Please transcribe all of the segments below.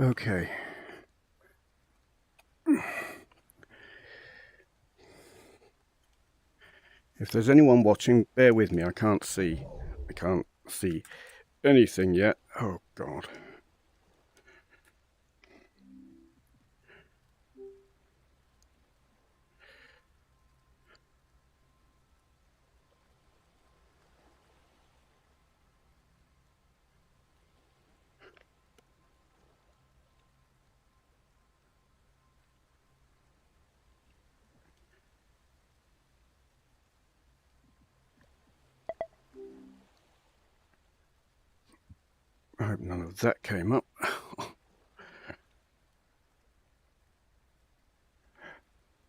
Okay. If there's anyone watching, bear with me. I can't see anything yet. Oh, God. I hope none of that came up.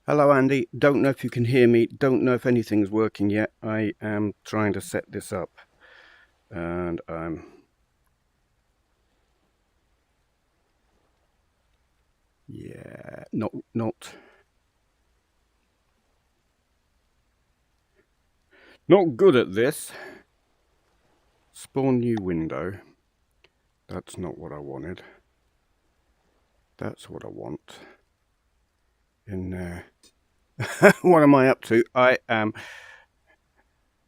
Hello, Andy. Don't know if you can hear me. Don't know if anything's working yet. I am trying to set this up. And I'm... Yeah, not good at this. Spawn new window. That's not what I wanted. That's what I want. In there. What am I up to? I am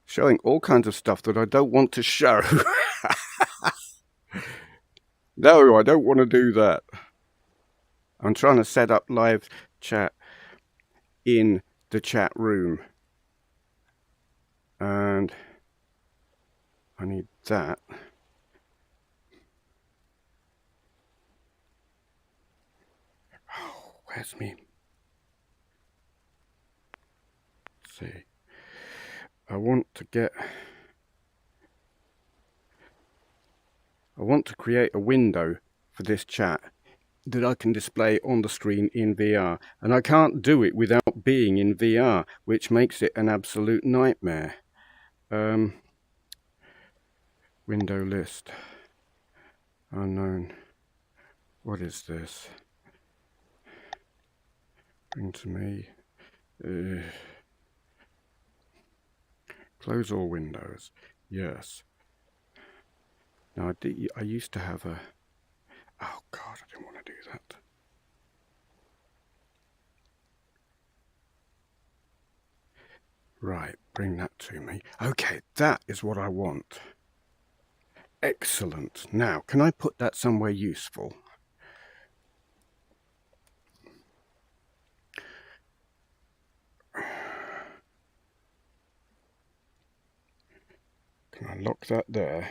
showing all kinds of stuff that I don't want to show. No, I don't want to do that. I'm trying to set up live chat in the chat room. And I need that. Oh, where's me? Let's see. I want to create a window for this chat that I can display on the screen in VR. And I can't do it without being in VR, which makes it an absolute nightmare. Window list. Unknown. What is this? Bring to me. Close all windows. Yes. Now I used to have a... Oh God, I didn't want to do that. Right, bring that to me. Okay, that is what I want. Excellent. Now, can I put that somewhere useful? Can I lock that there?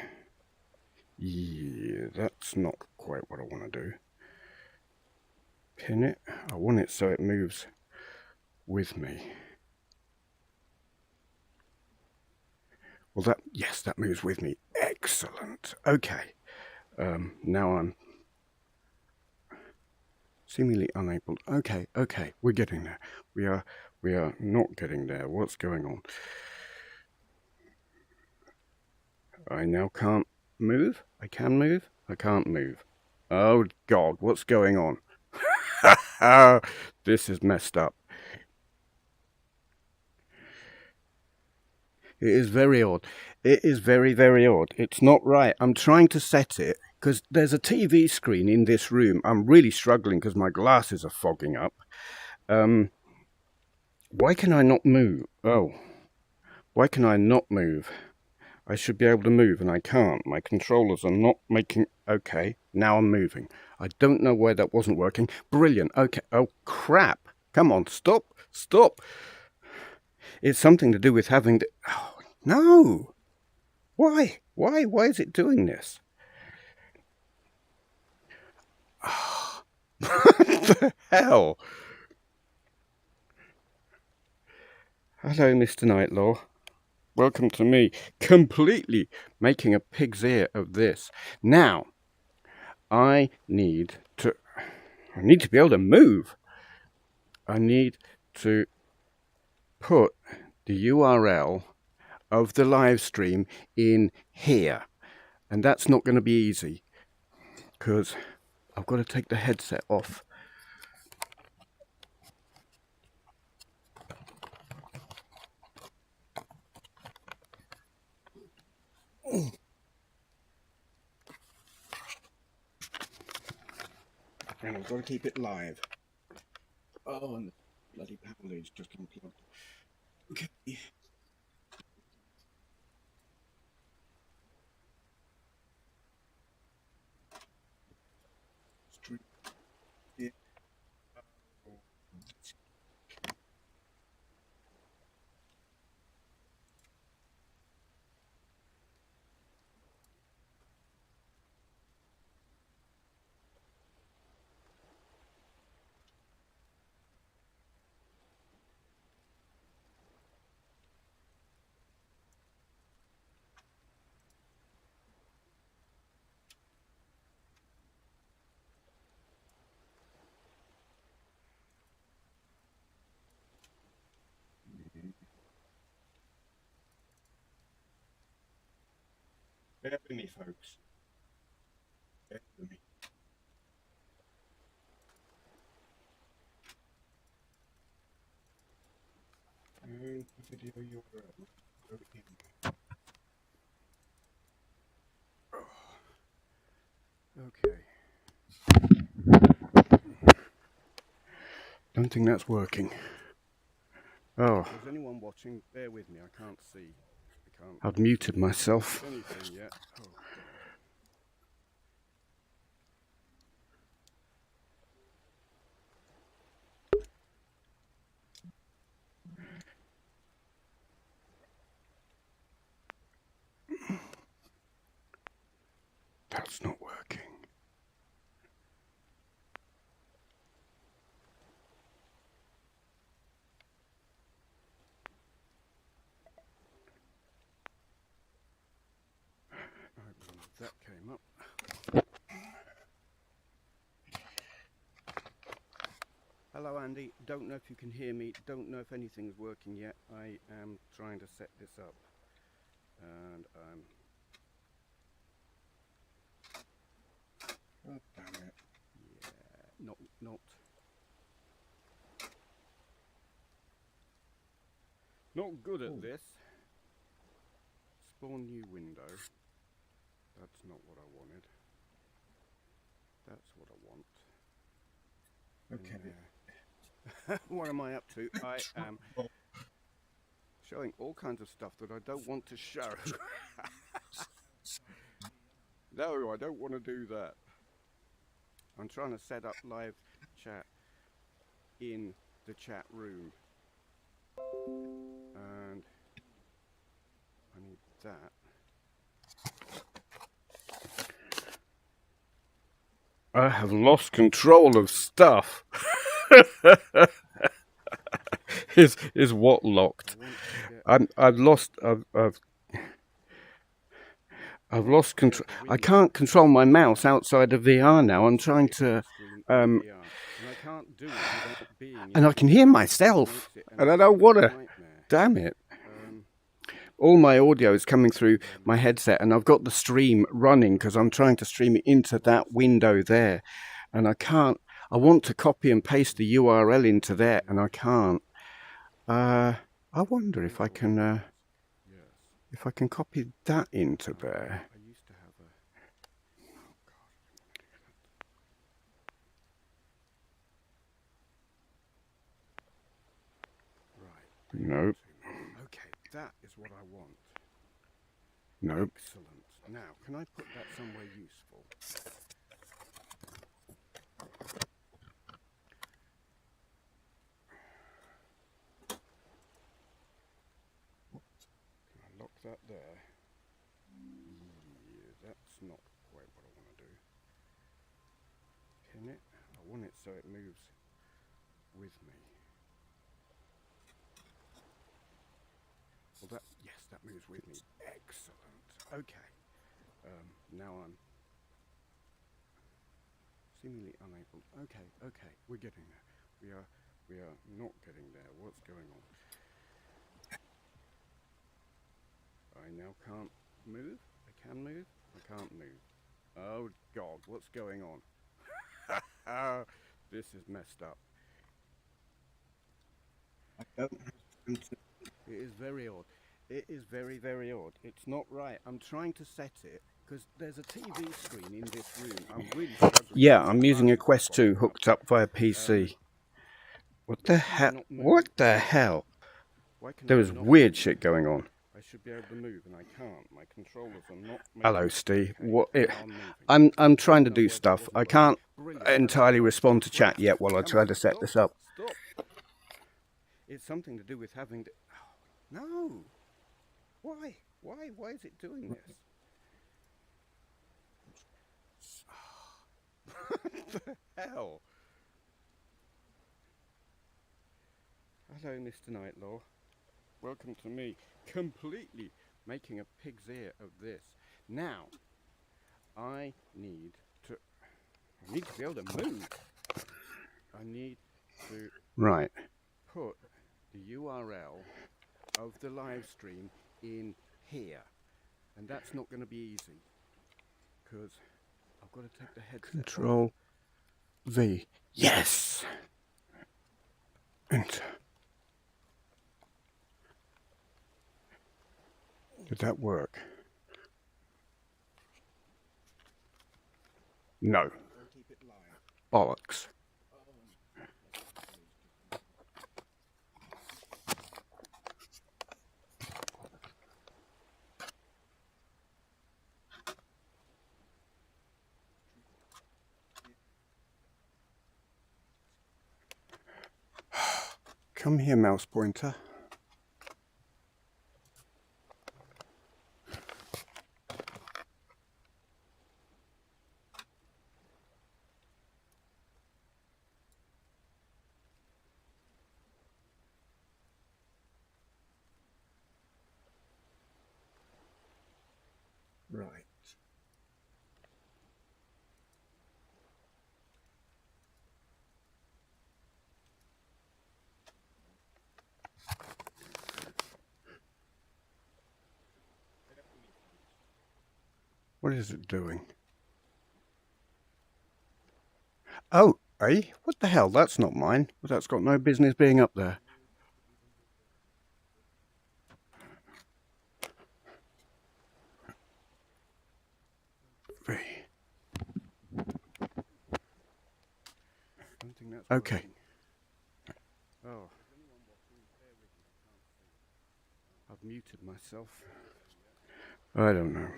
Yeah, that's not quite what I want to do. Pin it. I want it so it moves with me. Well, yes, that moves with me. Excellent. Okay. Now I'm seemingly unable. Okay, we're getting there. We are not getting there. What's going on? I now can't move. I can move. I can't move. Oh God, what's going on? This is messed up. It is very odd. It is very, very odd. It's not right. I'm trying to set it because there's a TV screen in this room. I'm really struggling because my glasses are fogging up. Why can I not move? Oh, why can I not move? I should be able to move and I can't. My controllers are not making... Okay, now I'm moving. I don't know why that wasn't working. Brilliant. Okay. Oh, crap. Come on, stop. It's something to do with having to... Oh, no. Why? Why is it doing this? Oh, what the hell? Hello, Mr. Nightlaw. Welcome to me, completely making a pig's ear of this. Now, I need to be able to move. I need to put the URL of the live stream in here. And that's not going to be easy because I've got to take the headset off. I've got to keep it live. Oh, and the bloody power lead's just unplugged. Okay. Stream. Yeah. Bear with me, folks. Bear with me. And the video URL. Go in. Okay. Don't think that's working. Oh. Is anyone watching? Bear with me, I can't see. I've muted myself. Anything yet? Oh, that's not working. That came up. Hello Andy, don't know if you can hear me, don't know if anything's working yet. I am trying to set this up and oh damn it. Yeah, not good at this. Spawn new window. That's not what I wanted. That's what I want. Okay. What am I up to? I am showing all kinds of stuff that I don't want to show. No, I don't want to do that. I'm trying to set up live chat in the chat room. And I need that. I have lost control of stuff. is what locked? I've lost control. I can't control my mouse outside of VR now. I'm trying to and I can hear myself and I don't want to. Damn it. All my audio is coming through my headset and I've got the stream running because I'm trying to stream it into that window there and I can't. I want to copy and paste the URL into there and I can't. I wonder if I can copy that into there. Nope. Okay, that is what I want. Nope. Excellent. Now, can I put that somewhere useful? Can I lock that there? Yeah, that's not quite what I want to do. Can it? I want it so it moves with me. Well, yes, that moves with me. Excellent. Okay. Now I'm seemingly unable. Okay, we're getting there. We are not getting there. What's going on? I now can't move. I can move. I can't move. Oh God, what's going on? This is messed up. I don't have to. It is very odd. It is very, very odd. It's not right. I'm trying to set it because there's a TV screen in this room. I'm really struggling. Yeah, I'm using a Quest 2 hooked up via PC. What the hell? What the hell? There was weird shit going on. I should be able to move and I can't. My controllers are not. Hello, Steve. What? I'm trying to do stuff. I can't entirely respond to chat yet while I try to set this up. Stop. It's something to do with having to. Oh, no. Why? Why is it doing this? What the hell? Hello, Mr. Nightlaw. Welcome to me, completely making a pig's ear of this. Now, I need to be able to move. I need to put the URL of the live stream in here. And that's not going to be easy, because I've got to take the headset Control off. V. Yes! Enter. Did that work? No. Bollocks. Come here, mouse pointer. Right. What is it doing? Oh, eh? What the hell? That's not mine. That's got no business being up there. Okay. Oh. I've muted myself. I don't know.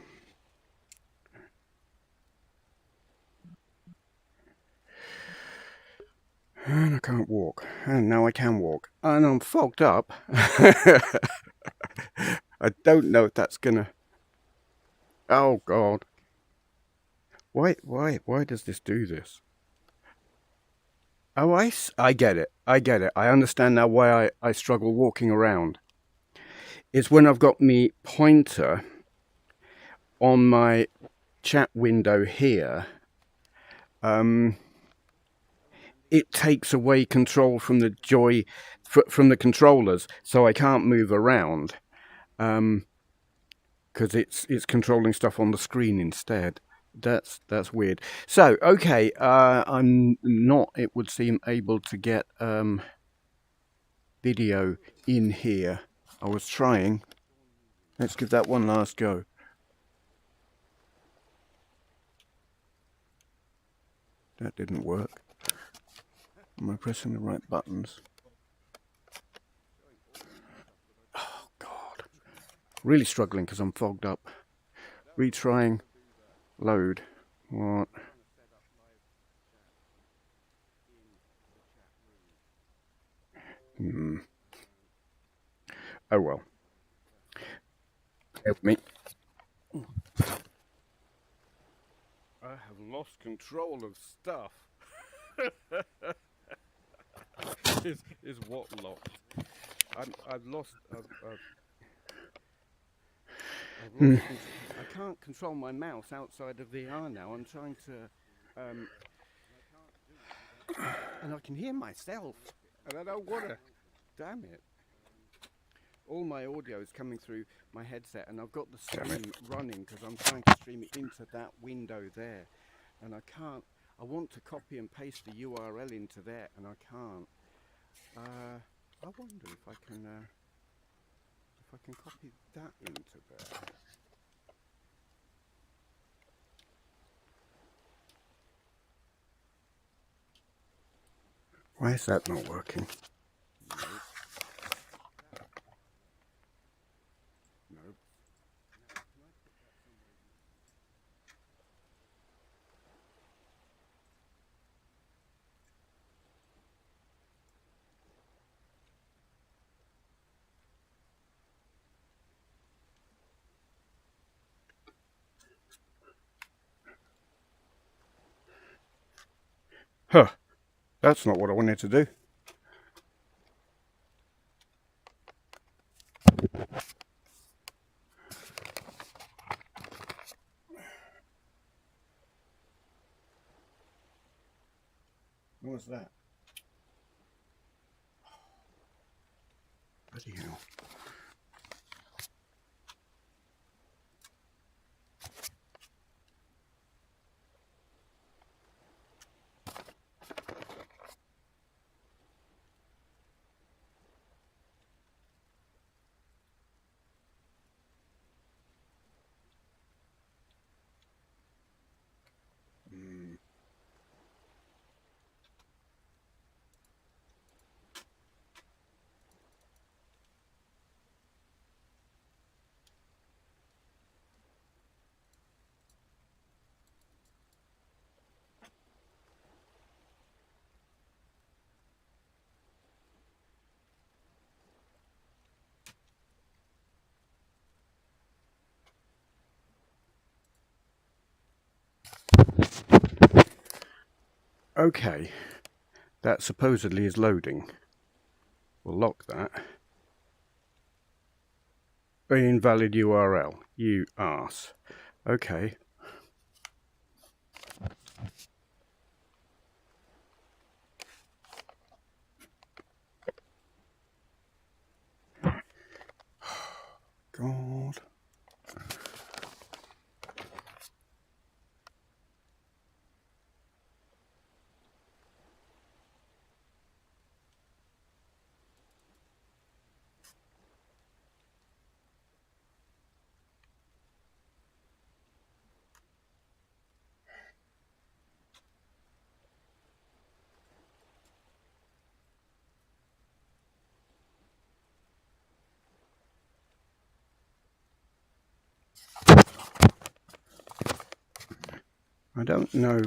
And I can't walk. And now I can walk. And I'm fogged up. I don't know if that's gonna... Oh, God. Why does this do this? Oh, I get it. I understand now why I struggle walking around. It's when I've got me pointer on my chat window here. It takes away control from the from the controllers, so I can't move around. Because it's controlling stuff on the screen instead. That's weird. So, okay, I'm not, it would seem, able to get video in here. I was trying. Let's give that one last go. That didn't work. Am I pressing the right buttons? Oh, God. Really struggling because I'm fogged up. Retrying. Load. What? Oh well. Help me. I have lost control of stuff. is what locked? I've lost. I can't control my mouse outside of VR now. I'm trying to, and I can hear myself, and I don't want to. Damn it! All my audio is coming through my headset, and I've got the stream running because I'm trying to stream it into that window there, and I can't. I want to copy and paste the URL into there, and I can't. I wonder if I can I can copy that into there. Why is that not working? Nope. Huh, that's not what I wanted to do. What was that? Bloody hell. Okay, that supposedly is loading. We'll lock that. Invalid URL. You arse. Okay. God. I don't know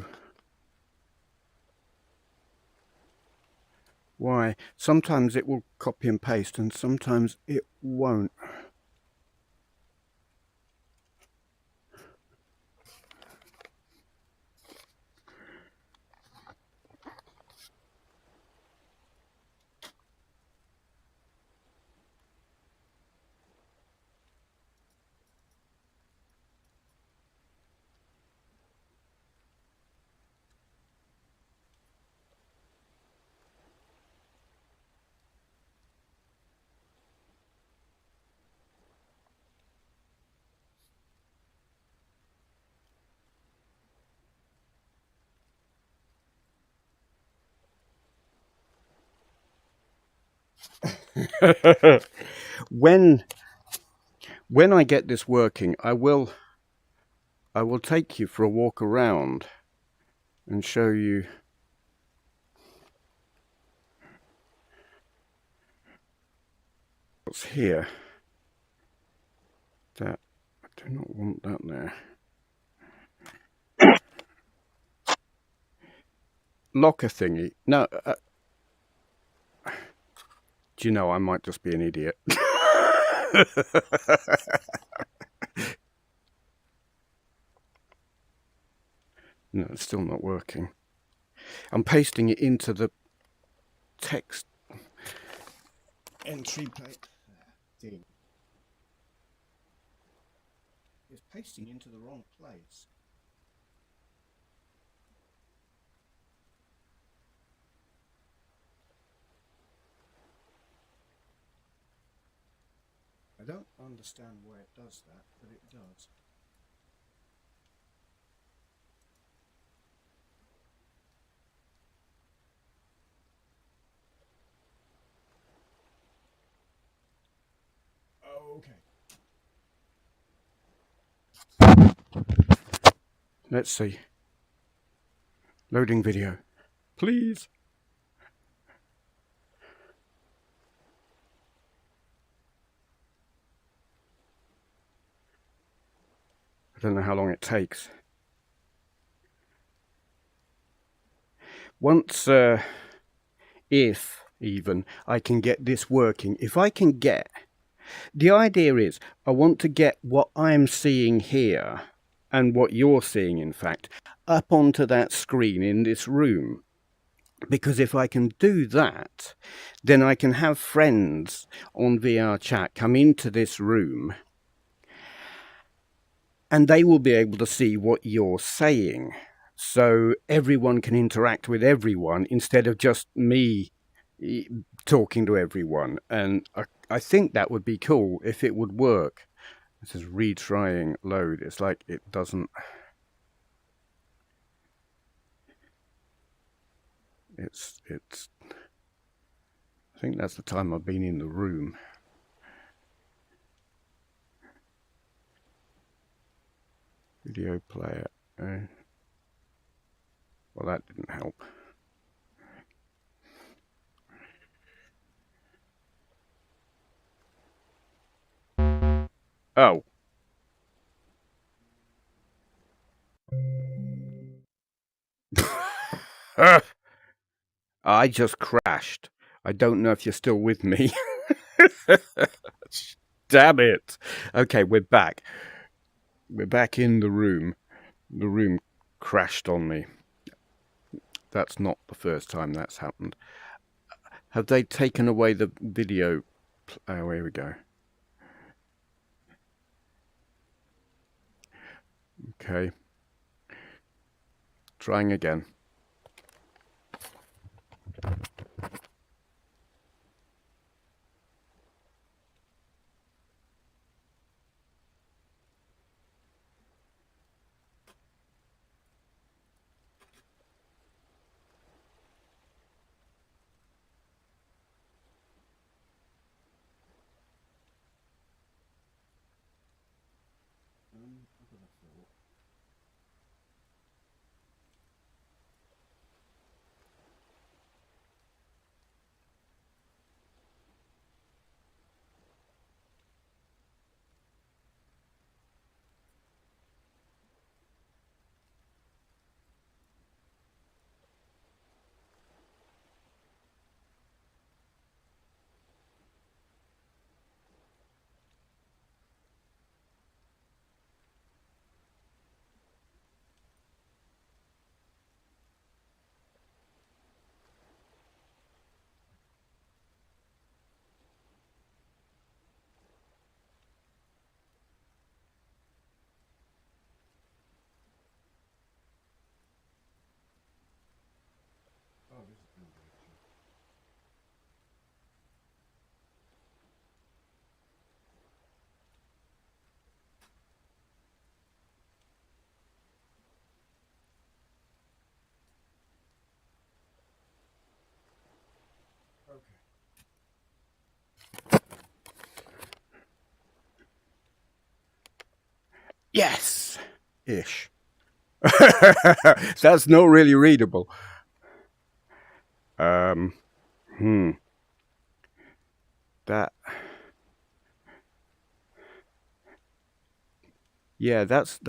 why. Sometimes it will copy and paste and sometimes it won't. When I get this working, I will take you for a walk around and show you what's here. That I do not want that there. Locker thingy. No. Do you know, I might just be an idiot. No, it's still not working. I'm pasting it into the text entry plate thing. It's pasting into the wrong place. I don't understand why it does that, but it does. Let's see. Loading video. Please. I don't know how long it takes. Once, if even, I can get this working, if I can get, the idea is I want to get what I'm seeing here and what you're seeing, in fact, up onto that screen in this room. Because if I can do that, then I can have friends on VRChat come into this room and they will be able to see what you're saying. So everyone can interact with everyone instead of just me talking to everyone. And I think that would be cool if it would work. This is retrying load. It's like it doesn't... It's I think that's the time I've been in the room. Video player. Well, that didn't help. Oh. I just crashed. I don't know if you're still with me. Damn it. Okay, we're back. We're back in the room. The room crashed on me. That's not the first time that's happened. Have they taken away the video? Oh, here we go. Okay. Trying again. Yes! Ish. That's not really readable. That... Yeah, that's...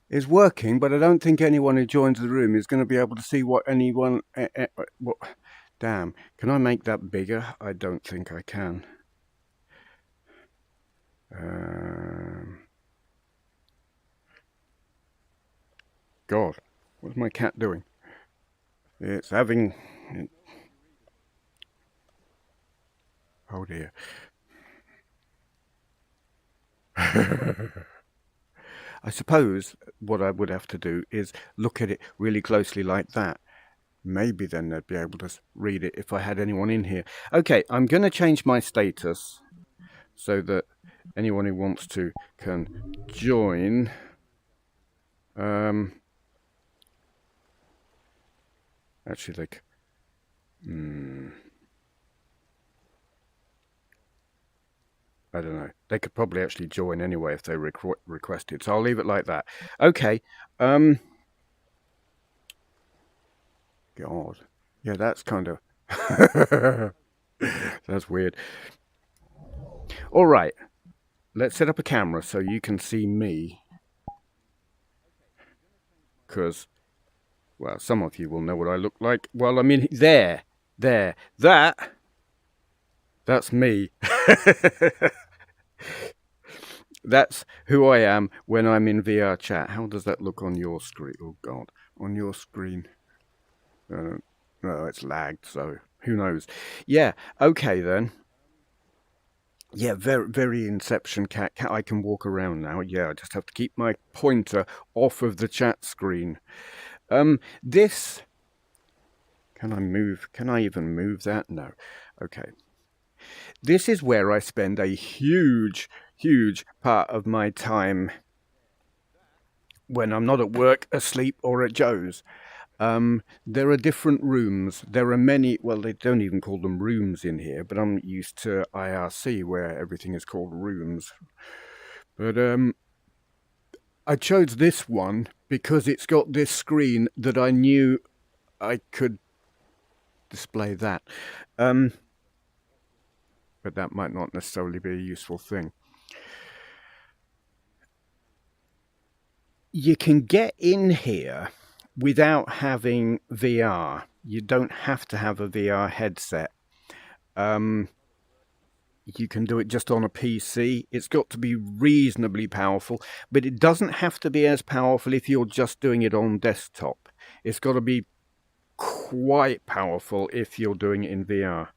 It's working, but I don't think anyone who joins the room is going to be able to see what anyone... what... Damn. Can I make that bigger? I don't think I can. God, what's my cat doing? It's having... Oh dear. I suppose what I would have to do is look at it really closely like that. Maybe then they'd be able to read it if I had anyone in here. Okay, I'm going to change my status so that anyone who wants to can join. Actually, I don't know. They could probably actually join anyway if they requested. So I'll leave it like that. Okay. God. Yeah, that's kind of that's weird. All right. Let's set up a camera so you can see me. Because, well, some of you will know what I look like. Well, I mean, there. That's me. That's who I am when I'm in VRChat. How does that look on your screen? Oh, God. On your screen. No, it's lagged, so who knows? Yeah, okay then. Yeah, very, very Inception cat. I can walk around now. Yeah, I just have to keep my pointer off of the chat screen. This... Can I move? Can I even move that? No. Okay. This is where I spend a huge, huge part of my time when I'm not at work, asleep, or at Joe's. There are different rooms. There are many, well, they don't even call them rooms in here, but I'm used to IRC where everything is called rooms. But I chose this one because it's got this screen that I knew I could display that. But that might not necessarily be a useful thing. You can get in here without having VR. You don't have to have a VR headset. You can do it just on a PC. It's got to be reasonably powerful, but it doesn't have to be as powerful if you're just doing it on desktop. It's got to be quite powerful if you're doing it in VR.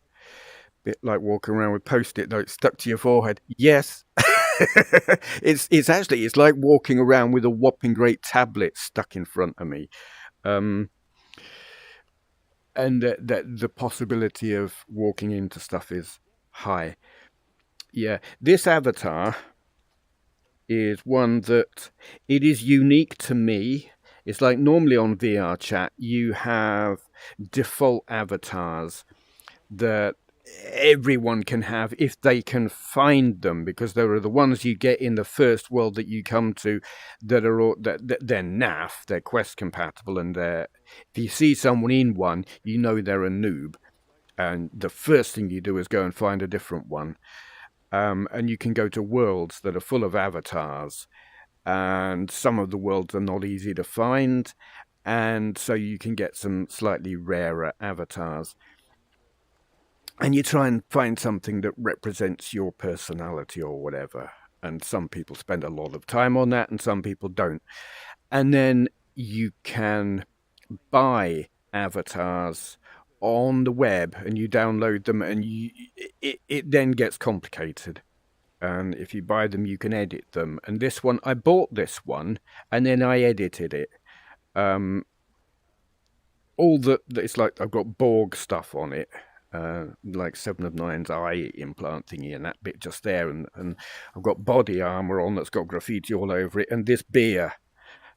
Bit like walking around with Post-it notes stuck to your forehead. Yes. It's like walking around with a whopping great tablet stuck in front of me. And the possibility of walking into stuff is high. Yeah, this avatar is one that it is unique to me. It's like normally on VRChat, you have default avatars that everyone can have if they can find them, because there are the ones you get in the first world that you come to that are all, that they're naff, they're quest compatible, and if you see someone in one, you know they're a noob, and the first thing you do is go and find a different one. And you can go to worlds that are full of avatars, and some of the worlds are not easy to find, and so you can get some slightly rarer avatars. And you try and find something that represents your personality or whatever. And some people spend a lot of time on that, and some people don't. And then you can buy avatars on the web, and you download them, and it then gets complicated. And if you buy them, you can edit them. And this one, I bought this one, and then I edited it. It's like I've got Borg stuff on it. Like 7 of 9's eye implant thingy and that bit just there, and I've got body armor on that's got graffiti all over it, and this beer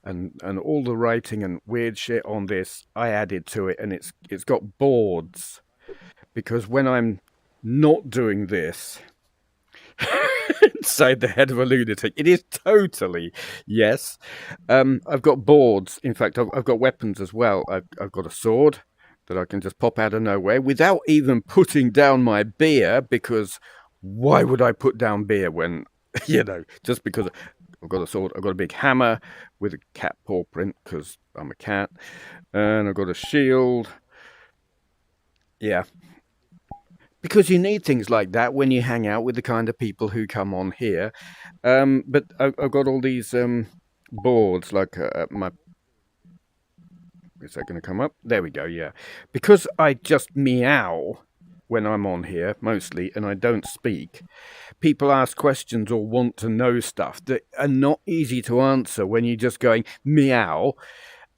and all the writing and weird shit on this I added to it, and it's got boards, because when I'm not doing this inside the head of a lunatic, it is totally, yes. I've got boards. In fact, I've got weapons as well. I've got a sword that I can just pop out of nowhere without even putting down my beer, because why would I put down beer when, just because I've got a sword. I've got a big hammer with a cat paw print because I'm a cat, and I've got a shield. Yeah. Because you need things like that when you hang out with the kind of people who come on here. But I've got all these boards, like my... Is that going to come up? There we go, yeah. Because I just meow when I'm on here, mostly, and I don't speak, people ask questions or want to know stuff that are not easy to answer when you're just going meow.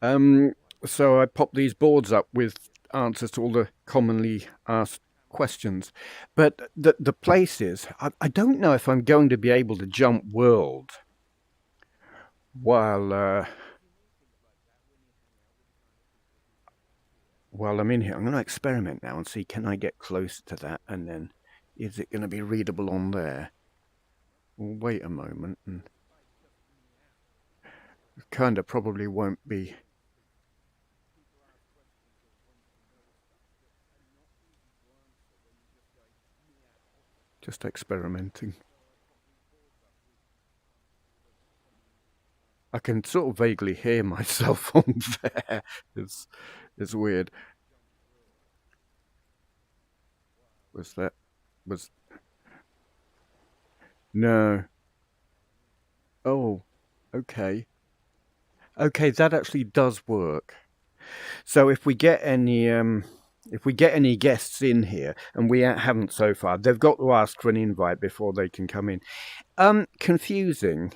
So I pop these boards up with answers to all the commonly asked questions. But the places, I don't know if I'm going to be able to jump world while while I'm in here, I'm going to experiment now and see, can I get closer to that, and then is it going to be readable on there? We'll wait a moment, and kind of probably won't be. Just experimenting. I can sort of vaguely hear myself on there. It's weird. Was no. Oh, okay. Okay, that actually does work. So if we get any guests in here, and we haven't so far, they've got to ask for an invite before they can come in. Confusing.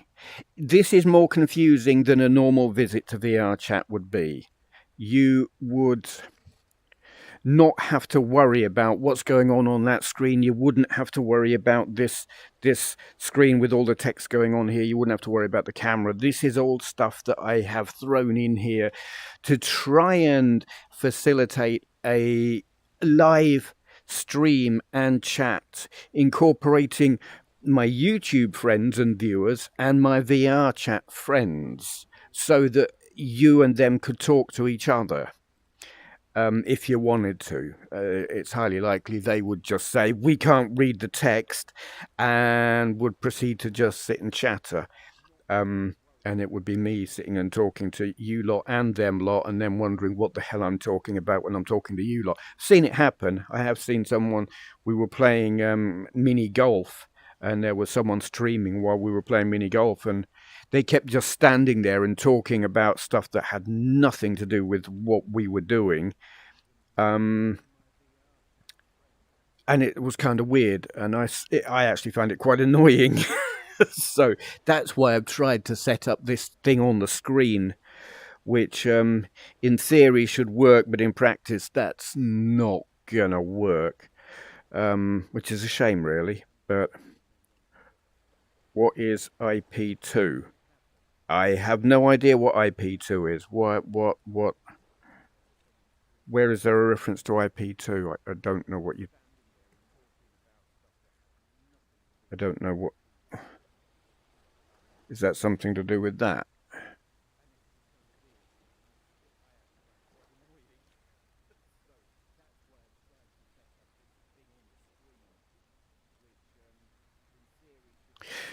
This is more confusing than a normal visit to VRChat would be. You would not have to worry about what's going on that screen. You wouldn't have to worry about this screen with all the text going on here. You wouldn't have to worry about the camera. This is all stuff that I have thrown in here to try and facilitate a live stream and chat, incorporating my YouTube friends and viewers and my VRChat friends, so that you and them could talk to each other. If you wanted to. It's highly likely they would just say, we can't read the text, and would proceed to just sit and chatter. And it would be me sitting and talking to you lot and them lot, and then wondering what the hell I'm talking about when I'm talking to you lot. Seen it happen. I have seen someone, we were playing mini golf, and there was someone streaming while we were playing mini golf, and they kept just standing there and talking about stuff that had nothing to do with what we were doing. And it was kind of weird, and I actually found it quite annoying. So that's why I've tried to set up this thing on the screen, which in theory should work, but in practice that's not gonna work, which is a shame, really. But what is IP2? I have no idea what IP2 is. What? Where is there a reference to IP2? I don't know what you... I don't know what... Is that something to do with that?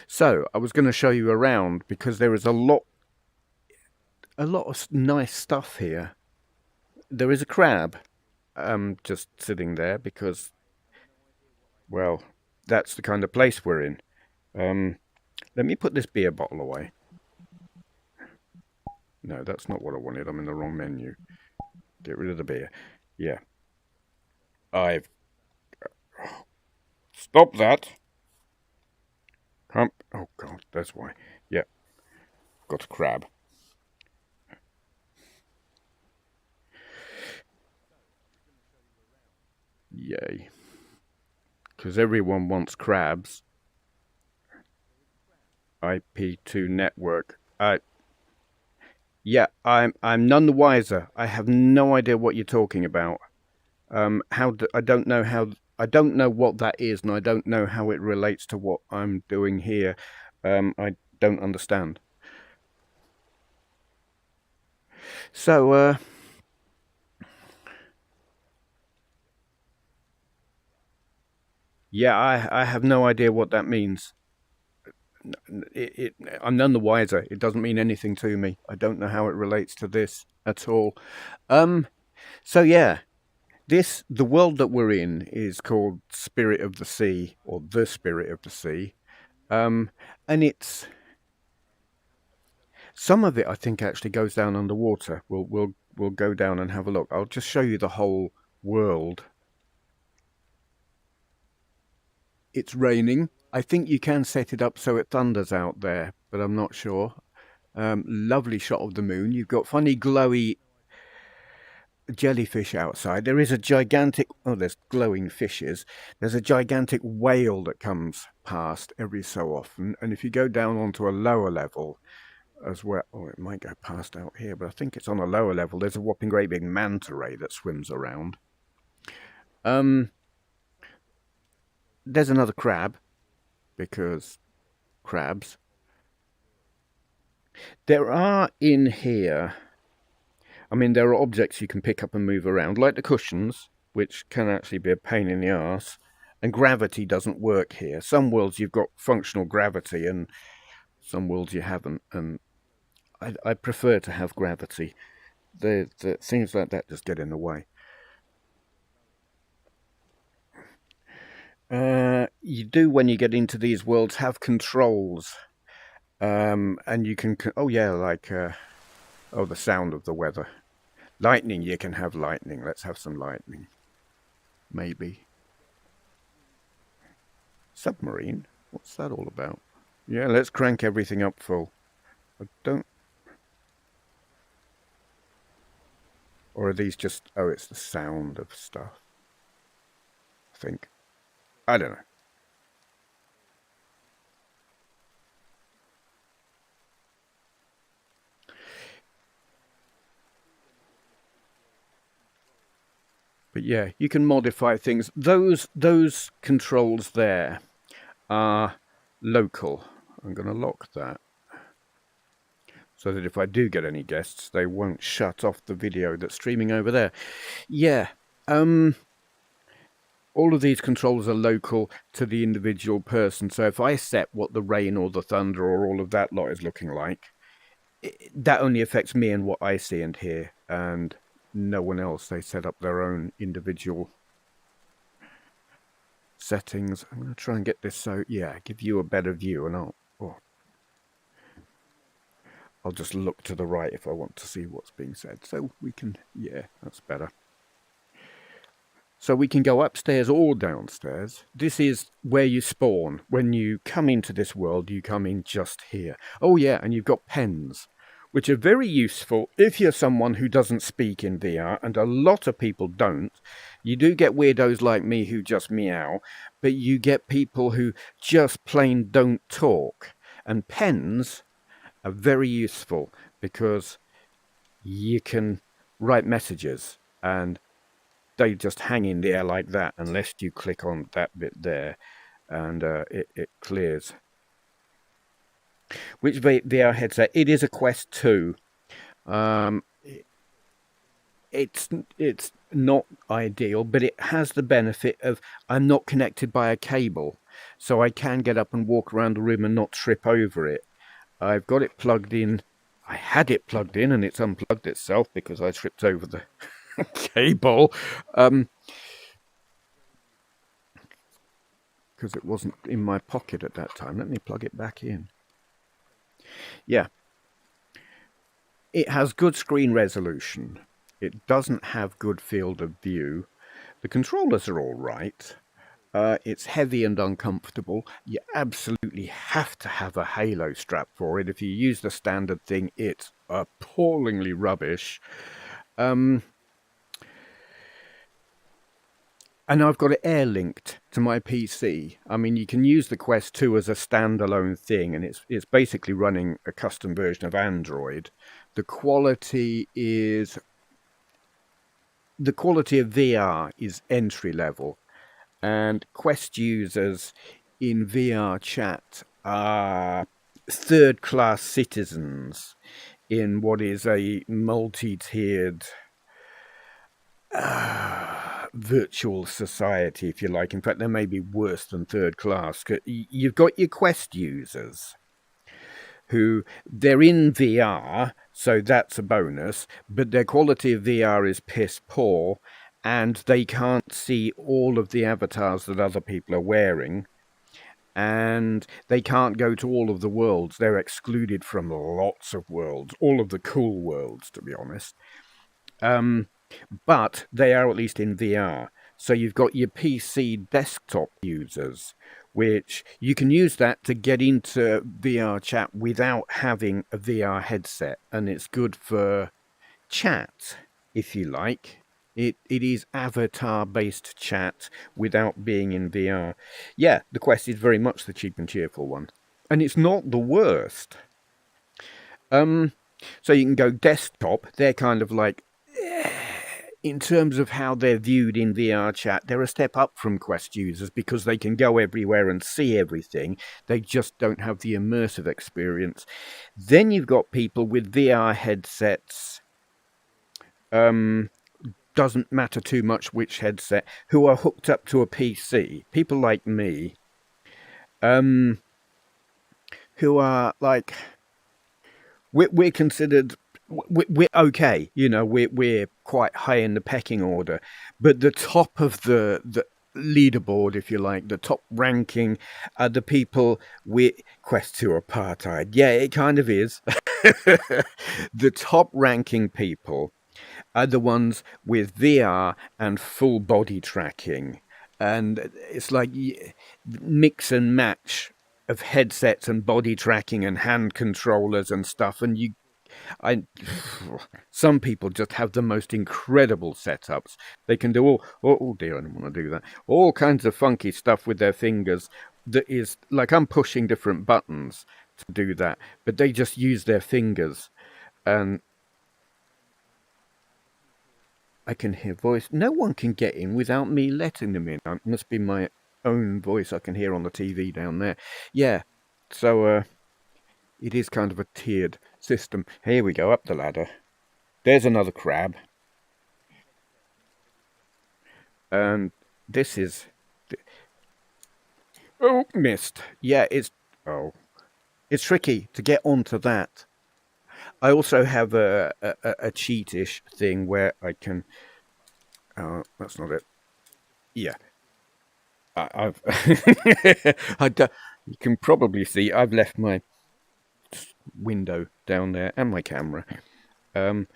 So I was going to show you around, because there is a lot of nice stuff here. There is a crab just sitting there because, well, that's the kind of place we're in. Let me put this beer bottle away. No, that's not what I wanted. I'm in the wrong menu. Get rid of the beer. Yeah. Stop that. Oh, God, that's why. Yeah. Got a crab. Yay. Because everyone wants crabs. IP2 network. Yeah, I'm none the wiser. I have no idea what you're talking about. I don't know what that is, and I don't know how it relates to what I'm doing here. I don't understand. So, yeah, I have no idea what that means. I'm none the wiser. It doesn't mean anything to me. I don't know how it relates to this at all. So yeah, the world that we're in is called Spirit of the Sea, or the Spirit of the Sea. And it's... Some of it, I think, actually goes down underwater. We'll go down and have a look. I'll just show you the whole world. It's raining. I think you can set it up so it thunders out there, but I'm not sure. Lovely shot of the moon. You've got funny glowy jellyfish outside. There is a gigantic... Oh, there's glowing fishes. There's a gigantic whale that comes past every so often. And if you go down onto a lower level, as well. Oh, it might go past out here, but I think it's on a lower level. There's a whopping great big manta ray that swims around. There's another crab, because crabs. There are in here, I mean, there are objects you can pick up and move around, like the cushions, which can actually be a pain in the arse. And gravity doesn't work here. Some worlds you've got functional gravity, and some worlds you haven't. And I prefer to have gravity. The things like that just get in the way. You do, when you get into these worlds, have controls. And you can, oh yeah, like, the sound of the weather. Lightning, you can have lightning. Let's have some lightning. Maybe. Submarine? What's that all about? Yeah, let's crank everything up full. I don't... Or are these just... Oh, it's the sound of stuff. I think. I don't know. But yeah, you can modify things. Those controls there are local. I'm going to lock that, so that if I do get any guests, they won't shut off the video that's streaming over there. Yeah, all of these controls are local to the individual person. So if I set what the rain or the thunder or all of that lot is looking like, that only affects me and what I see and hear, and no one else. They set up their own individual settings. I'm going to try and get this so, yeah, give you a better view, and I'll just look to the right if I want to see what's being said. So we can, yeah, that's better. So we can go upstairs or downstairs. This is where you spawn. When you come into this world, you come in just here. Oh yeah, and you've got pens, which are very useful if you're someone who doesn't speak in VR, and a lot of people don't. You do get weirdos like me who just meow, but you get people who just plain don't talk. And pens are very useful because you can write messages, and they just hang in the air like that unless you click on that bit there, and it clears. Which VR headset? It is a Quest 2. It's not ideal, but it has the benefit of I'm not connected by a cable, so I can get up and walk around the room and not trip over it. I've got it plugged in. I had it plugged in, and it's unplugged itself because I tripped over the cable. Because it wasn't in my pocket at that time. Let me plug it back in. Yeah. It has good screen resolution. It doesn't have good field of view. The controllers are all right. It's heavy and uncomfortable. You absolutely have to have a Halo strap for it. If you use the standard thing, it's appallingly rubbish. And I've got it air-linked to my PC. I mean, you can use the Quest 2 as a standalone thing, and it's basically running a custom version of Android. The quality of VR is entry level, and Quest users in VRChat are third-class citizens in what is a multi-tiered virtual society, if you like. In fact, they may be worse than third class. You've got your Quest users who, they're in VR, so that's a bonus, but their quality of VR is piss poor, and they can't see all of the avatars that other people are wearing, and they can't go to all of the worlds. They're excluded from lots of worlds, all of the cool worlds, to be honest. But they are at least in VR. So you've got your PC desktop users, which you can use that to get into VRChat without having a VR headset. And it's good for chat, if you like. It is avatar-based chat without being in VR. Yeah, the Quest is very much the cheap and cheerful one. And it's not the worst. So you can go desktop. They're kind of like, in terms of how they're viewed in VRChat, they're a step up from Quest users because they can go everywhere and see everything. They just don't have the immersive experience. Then you've got people with VR headsets. Doesn't matter too much which headset, who are hooked up to a PC. People like me, who are like, we're considered, we're okay, you know, we're quite high in the pecking order, but the top of the leaderboard, if you like, the top ranking are the people with Quest 2 apartheid. Yeah, it kind of is. The top ranking people are the ones with VR and full body tracking. And it's like mix and match of headsets and body tracking and hand controllers and stuff. And some people just have the most incredible setups. They can do oh dear, I don't want to do that. All kinds of funky stuff with their fingers. That is like, I'm pushing different buttons to do that, but they just use their fingers. And I can hear voice. No one can get in without me letting them in. It must be my own voice I can hear on the TV down there. Yeah, so it is kind of a tiered system. Here we go, up the ladder. There's another crab. And this is... Oh, missed. Yeah, it's tricky to get onto that. I also have a cheatish thing where I can... Oh, that's not it. Yeah. I've you can probably see I've left my window down there and my camera, and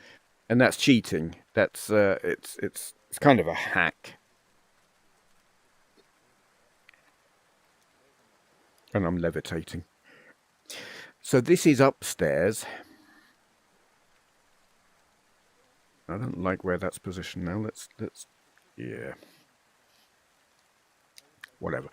that's cheating. That's it's kind of a hack, and I'm levitating. So this is upstairs. I don't like where that's positioned now. Let's yeah. Whatever.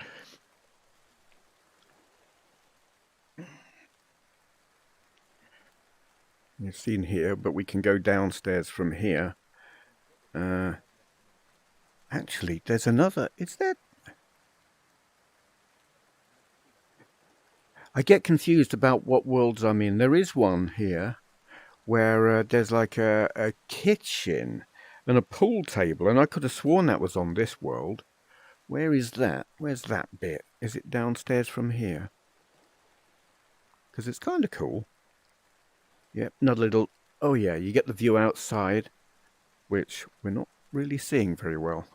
You've seen here, but we can go downstairs from here. Actually, there's another. Is there? I get confused about what worlds I'm in. There is one here where there's like a kitchen and a pool table, and I could have sworn that was on this world. Where is that? Where's that bit? Is it downstairs from here? Because it's kind of cool. Yep, another little... Oh yeah, you get the view outside, which we're not really seeing very well.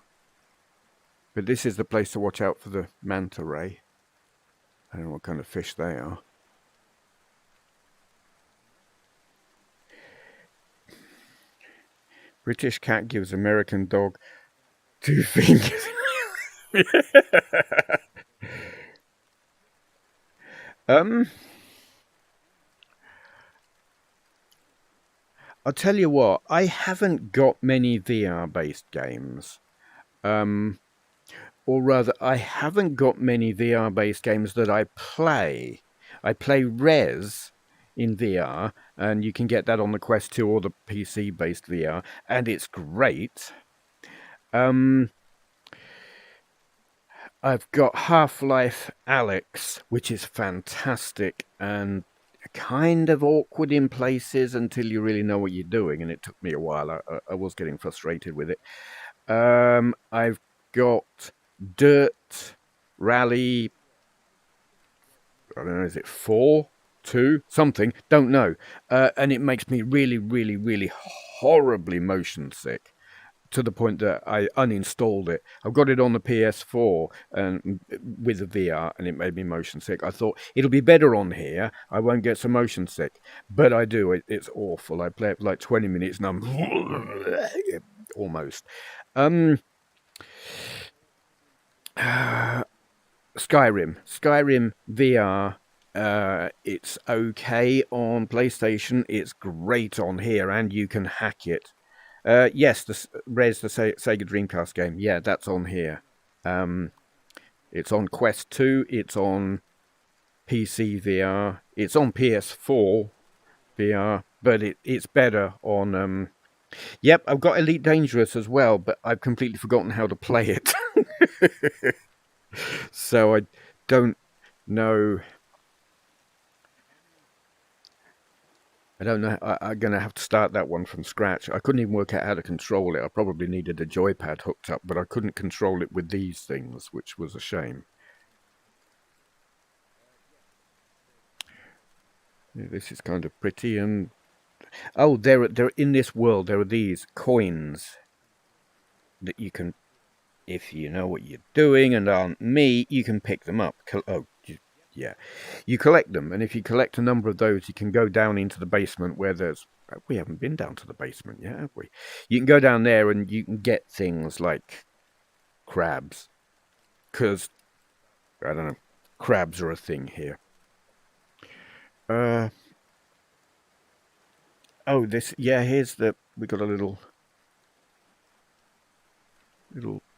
But this is the place to watch out for the manta ray. I don't know what kind of fish they are. British cat gives American dog 2 fingers. I'll tell you what, I haven't got many VR-based games. Or rather, I haven't got many VR-based games that I play. I play Res in VR, and you can get that on the Quest 2 or the PC-based VR, and it's great. I've got Half-Life Alyx, which is fantastic and kind of awkward in places until you really know what you're doing, and it took me a while. I was getting frustrated with it. I've got Dirt Rally, I don't know, is it 4? 2? Something, don't know. And it makes me really, really, really horribly motion sick, to the point that I uninstalled it. I've got it on the PS4 and with the VR, and it made me motion sick. I thought it'll be better on here. I won't get so motion sick, but I do. It's awful. I play it for like 20 minutes and I'm almost. Skyrim VR. It's okay on PlayStation. It's great on here, and you can hack it. Yes, the Sega Dreamcast game. Yeah, that's on here. It's on Quest 2. It's on PC VR. It's on PS4 VR, but it's better on. Yep, I've got Elite Dangerous as well, but I've completely forgotten how to play it. So I don't know. I don't know. I'm going to have to start that one from scratch. I couldn't even work out how to control it. I probably needed a joypad hooked up, but I couldn't control it with these things, which was a shame. Yeah, this is kind of pretty. And oh, there in this world there are these coins that you can, if you know what you're doing and aren't me, you can pick them up. Yeah, you collect them, and if you collect a number of those, you can go down into the basement where there's. We haven't been down to the basement yet, have we? You can go down there and you can get things like crabs, because I don't know, crabs are a thing here. Oh, this, yeah. Here's we got a little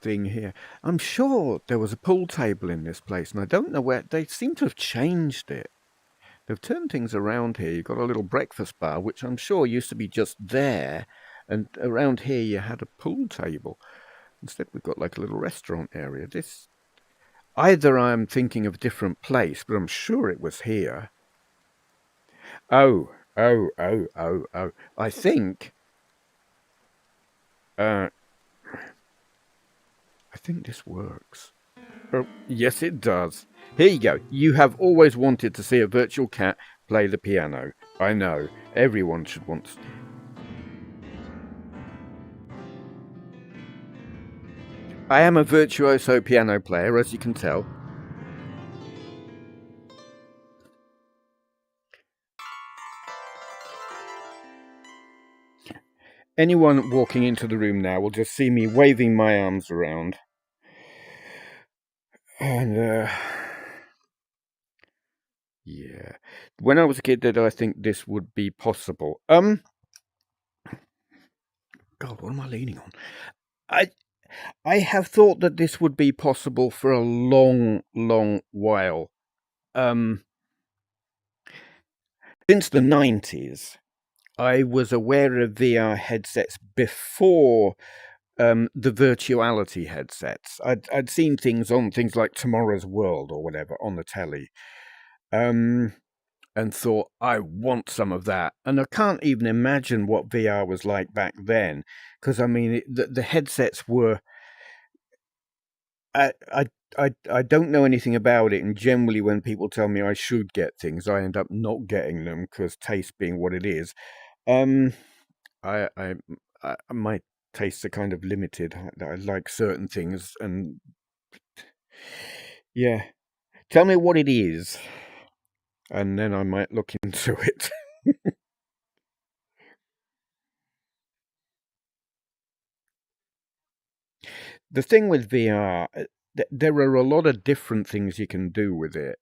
thing here. I'm sure there was a pool table in this place, and I don't know where. They seem to have changed it. They've turned things around here. You've got a little breakfast bar, which I'm sure used to be just there, and around here you had a pool table. Instead, we've got like a little restaurant area. This, either I'm thinking of a different place, but I'm sure it was here. Oh. I think. I think this works. Oh, yes, it does. Here you go. You have always wanted to see a virtual cat play the piano. I know. Everyone should want to. I am a virtuoso piano player, as you can tell. Anyone walking into the room now will just see me waving my arms around. And, yeah. When I was a kid, did I think this would be possible? God, what am I leaning on? I have thought that this would be possible for a long, long while. Since the 90s, I was aware of VR headsets before the virtuality headsets. I'd seen things on things like Tomorrow's World or whatever on the telly, and thought, I want some of that. And I can't even imagine what VR was like back then, because I mean, the headsets were. I don't know anything about it, and generally when people tell me I should get things, I end up not getting them because taste being what it is. My tastes are kind of limited. I like certain things, and yeah, tell me what it is, and then I might look into it. The thing with VR, there are a lot of different things you can do with it,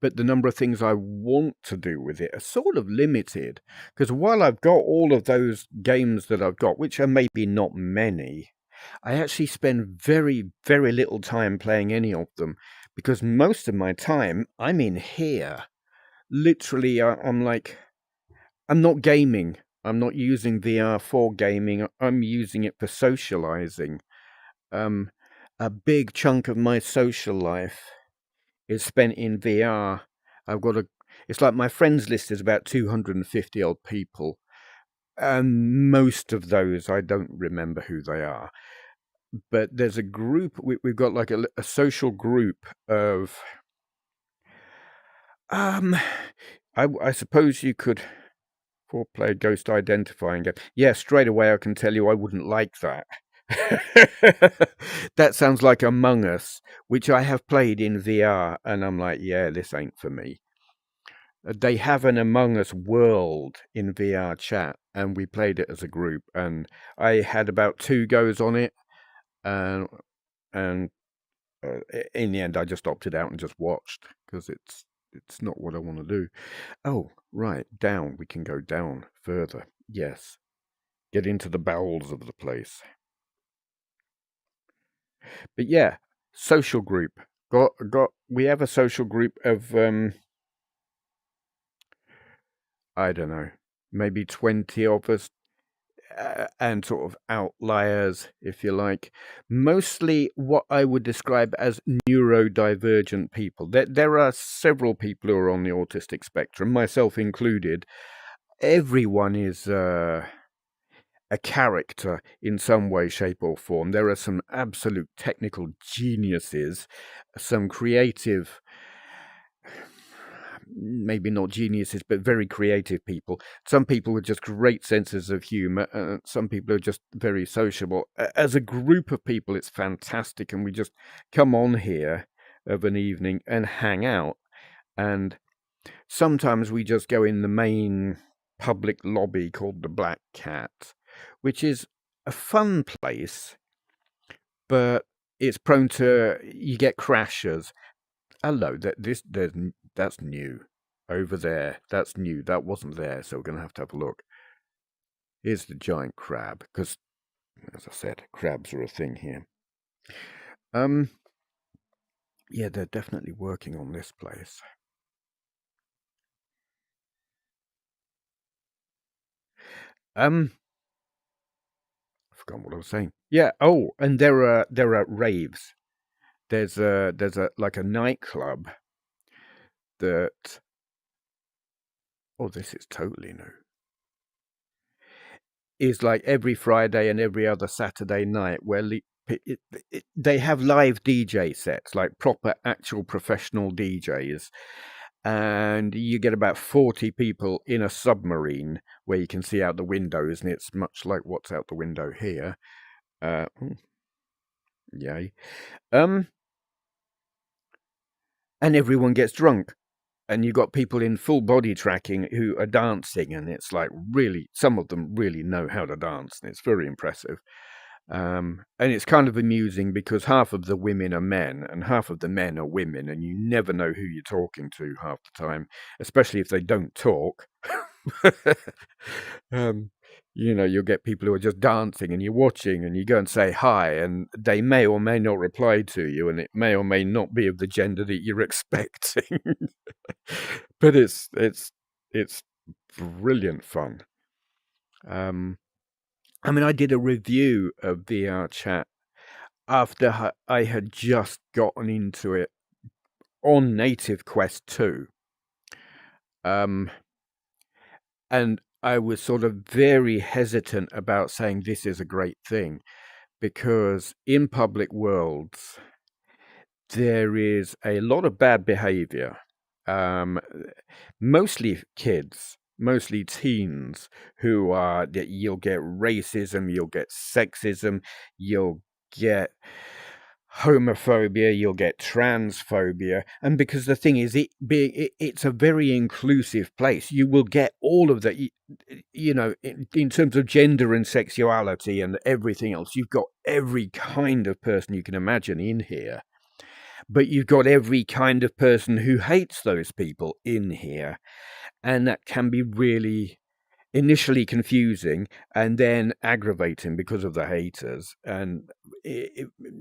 but the number of things I want to do with it are sort of limited. Because while I've got all of those games that I've got, which are maybe not many, I actually spend very, very little time playing any of them, because most of my time I'm in here. Literally, I'm not gaming. I'm not using VR for gaming. I'm using it for socializing. A big chunk of my social life is spent in VR. It's like my friends list is about 250 odd people, and most of those I don't remember who they are. But there's a group, we've got like a social group of, I suppose you could, 4-player ghost identifying game. Yeah, straight away I can tell you I wouldn't like that. That sounds like Among Us, which I have played in VR, and I'm like, yeah, this ain't for me. They have an Among Us world in VRChat, and we played it as a group, and I had about 2 goes on it, and in the end I just opted out and just watched, because it's not what I want to do. Oh, right, down. We can go down further. Yes. Get into the bowels of the place. But yeah, social group. We have a social group of I don't know. maybe 20 of us, and sort of outliers, if you like. Mostly what I would describe as neurodivergent people. There are several people who are on the autistic spectrum, myself included. Everyone is a character in some way, shape, or form. There are some absolute technical geniuses, some creative, maybe not geniuses, but very creative people. Some people with just great senses of humor. Some people are just very sociable. As a group of people, it's fantastic, and we just come on here of an evening and hang out. And sometimes we just go in the main public lobby called the Black Cat, which is a fun place, but it's prone to, you get crashes. Hello, that's new. Over there, that's new. That wasn't there, so we're going to have a look. Here's the giant crab, because, as I said, crabs are a thing here. Yeah, they're definitely working on this place. I forgot what I was saying. Yeah. Oh, and there are raves. There's a like a nightclub that. Oh, this is totally new. Is like every Friday and every other Saturday night where they have live DJ sets, like proper, actual professional DJs, and you get about 40 people in a submarine where you can see out the windows, and it's much like what's out the window here. Yay. And everyone gets drunk. And you've got people in full body tracking who are dancing, and it's like, really, some of them really know how to dance, and it's very impressive. And it's kind of amusing because half of the women are men and half of the men are women, and you never know who you're talking to half the time, especially if they don't talk. You'll get people who are just dancing, and you're watching, and you go and say hi, and they may or may not reply to you, and it may or may not be of the gender that you're expecting. But it's brilliant fun. I did a review of VRChat after I had just gotten into it on Native Quest 2. And I was sort of very hesitant about saying this is a great thing, because in public worlds, there is a lot of bad behavior. Mostly kids, mostly teens, who are, you'll get racism, you'll get sexism, you'll get homophobia, you'll get transphobia, and because the thing is, it's a very inclusive place, you will get all of that. In terms of gender and sexuality and everything else, you've got every kind of person you can imagine in here, but you've got every kind of person who hates those people in here, and that can be really initially confusing and then aggravating because of the haters. And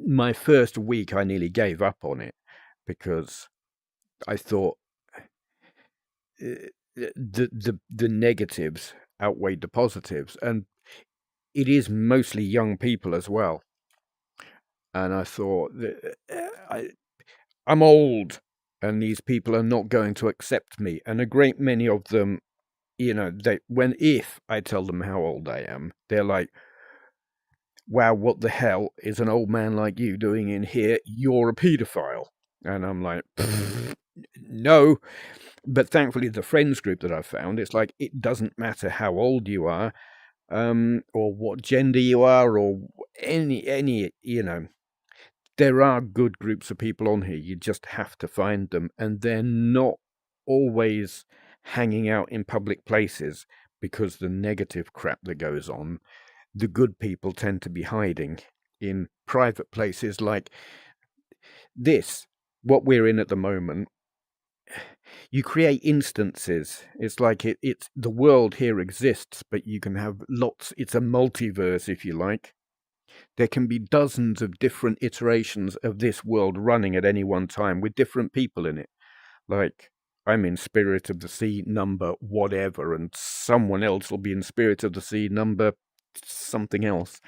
my first week, I nearly gave up on it because I thought the negatives outweighed the positives, and it is mostly young people as well. And I thought, I'm old, and these people are not going to accept me. And a great many of them, if I tell them how old I am, they're like, wow, what the hell is an old man like you doing in here? You're a paedophile. And I'm like, no. But thankfully, the friends group that I've found, it's like, it doesn't matter how old you are, or what gender you are, or any, there are good groups of people on here. You just have to find them, and they're not always hanging out in public places because the negative crap that goes on. The good people tend to be hiding in private places like this, what we're in at the moment. You create instances. It's like it's the world here exists, but you can have lots. It's a multiverse, if you like. There can be dozens of different iterations of this world running at any one time with different people in it. Like, I'm in Spirit of the Sea number whatever, and someone else will be in Spirit of the Sea number something else.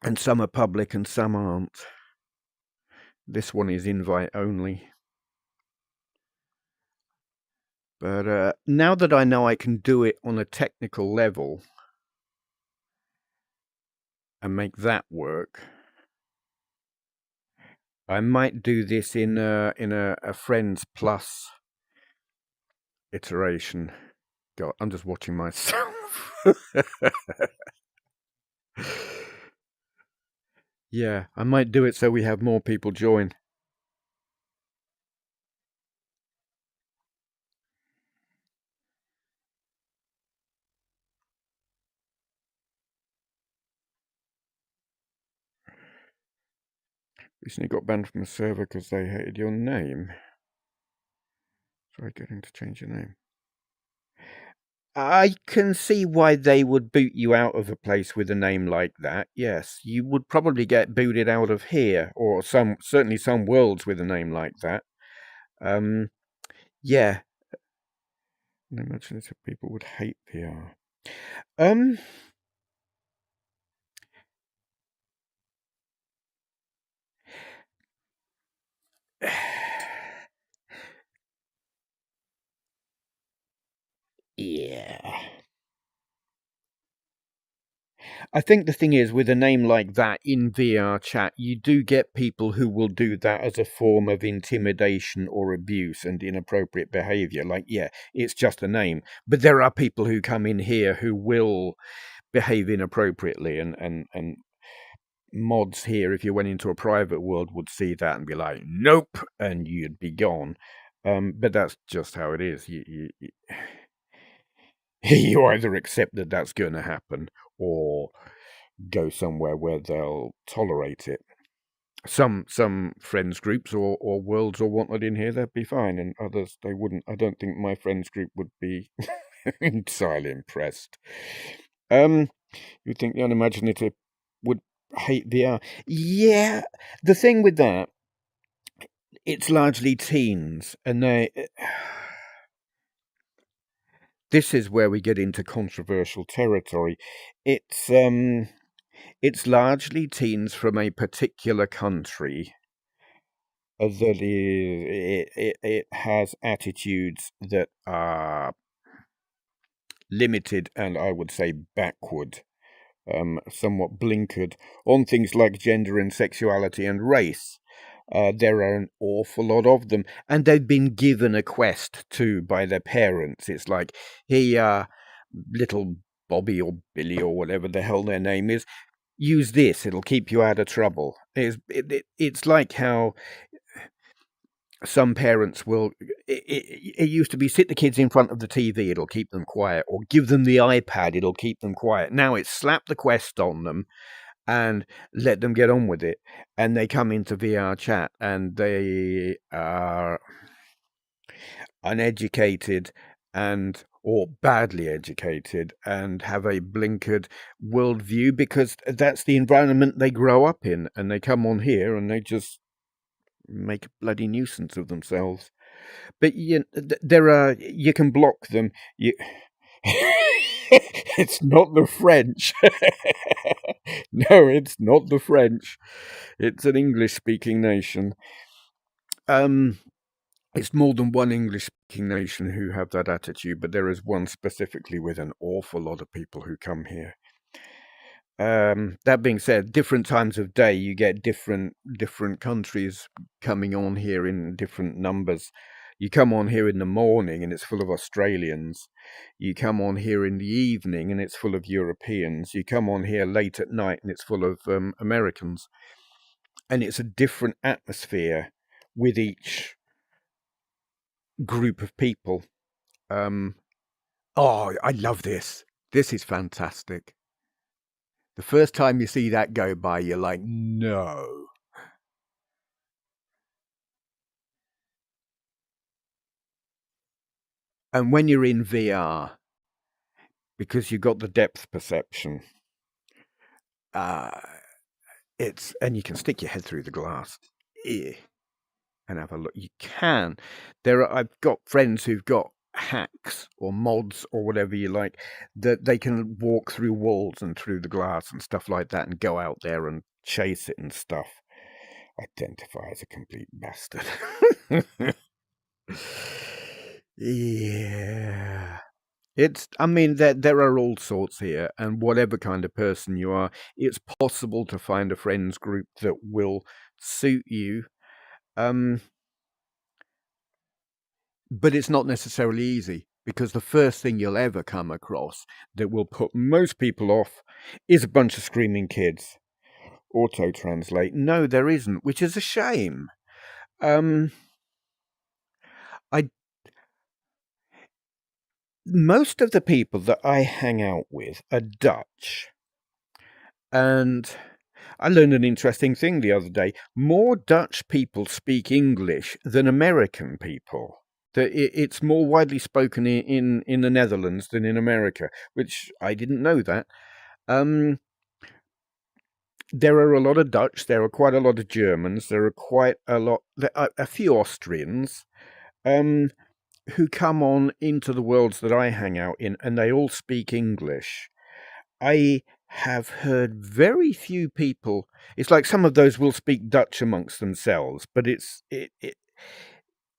And some are public and some aren't. This one is invite only. But now that I know I can do it on a technical level and make that work, I might do this in a Friends Plus iteration. God, I'm just watching myself. Yeah, I might do it so we have more people join. Recently got banned from a server because they hated your name. Try getting to change your name. I can see why they would boot you out of a place with a name like that. Yes, you would probably get booted out of here, or certainly some worlds with a name like that. Yeah. I imagine that people would hate VR. Yeah. I think the thing is, with a name like that in VRChat, you do get people who will do that as a form of intimidation or abuse and inappropriate behavior. Like, yeah, it's just a name. But there are people who come in here who will behave inappropriately, and mods here, if you went into a private world, would see that and be like, nope, and you'd be gone. But that's just how it is. You either accept that that's going to happen or go somewhere where they'll tolerate it. Some friends groups or worlds or whatnot in here, they'd be fine, and others they wouldn't. I don't think my friends group would be entirely impressed. You'd think the unimaginative would hate VR. Yeah, the thing with that, it's largely teens, and this is where we get into controversial territory. It's largely teens from a particular country that it has attitudes that are limited and I would say backward, somewhat blinkered on things like gender and sexuality and race. There are an awful lot of them, and they've been given a quest too by their parents. It's like, here, little Bobby or Billy or whatever the hell their name is, use this, it'll keep you out of trouble. It's like how some parents will, it used to be sit the kids in front of the TV, it'll keep them quiet, or give them the iPad, it'll keep them quiet. Now it's slap the Quest on them and let them get on with it. And they come into VRChat and they are uneducated and or badly educated and have a blinkered worldview because that's the environment they grow up in, and they come on here and they just make a bloody nuisance of themselves. But there are, you can block them. It's not the French. No, it's not the French. It's an English-speaking nation. It's more than one English-speaking nation who have that attitude, but there is one specifically with an awful lot of people who come here. That being said, different times of day, you get different countries coming on here in different numbers. You come on here in the morning and it's full of Australians. You come on here in the evening and it's full of Europeans. You come on here late at night and it's full of Americans. And it's a different atmosphere with each group of people. Oh, I love this. This is fantastic. The first time you see that go by, you're like, no. And when you're in VR, because you've got the depth perception, and you can stick your head through the glass. and have a look. You can. I've got friends who've got hacks or mods or whatever you like, that they can walk through walls and through the glass and stuff like that and go out there and chase it and stuff. Identify as a complete bastard. Yeah. I mean, there are all sorts here, and whatever kind of person you are, it's possible to find a friends group that will suit you. But it's not necessarily easy, because the first thing you'll ever come across that will put most people off is a bunch of screaming kids. Auto-translate. No, there isn't, which is a shame. Most of the people that I hang out with are Dutch. And I learned an interesting thing the other day. More Dutch people speak English than American people. It's more widely spoken in the Netherlands than in America, which I didn't know that. There are a lot of Dutch. There are quite a lot of Germans. There are a few Austrians. Who come on into the worlds that I hang out in, and they all speak English. I have heard very few people. It's like some of those will speak Dutch amongst themselves, but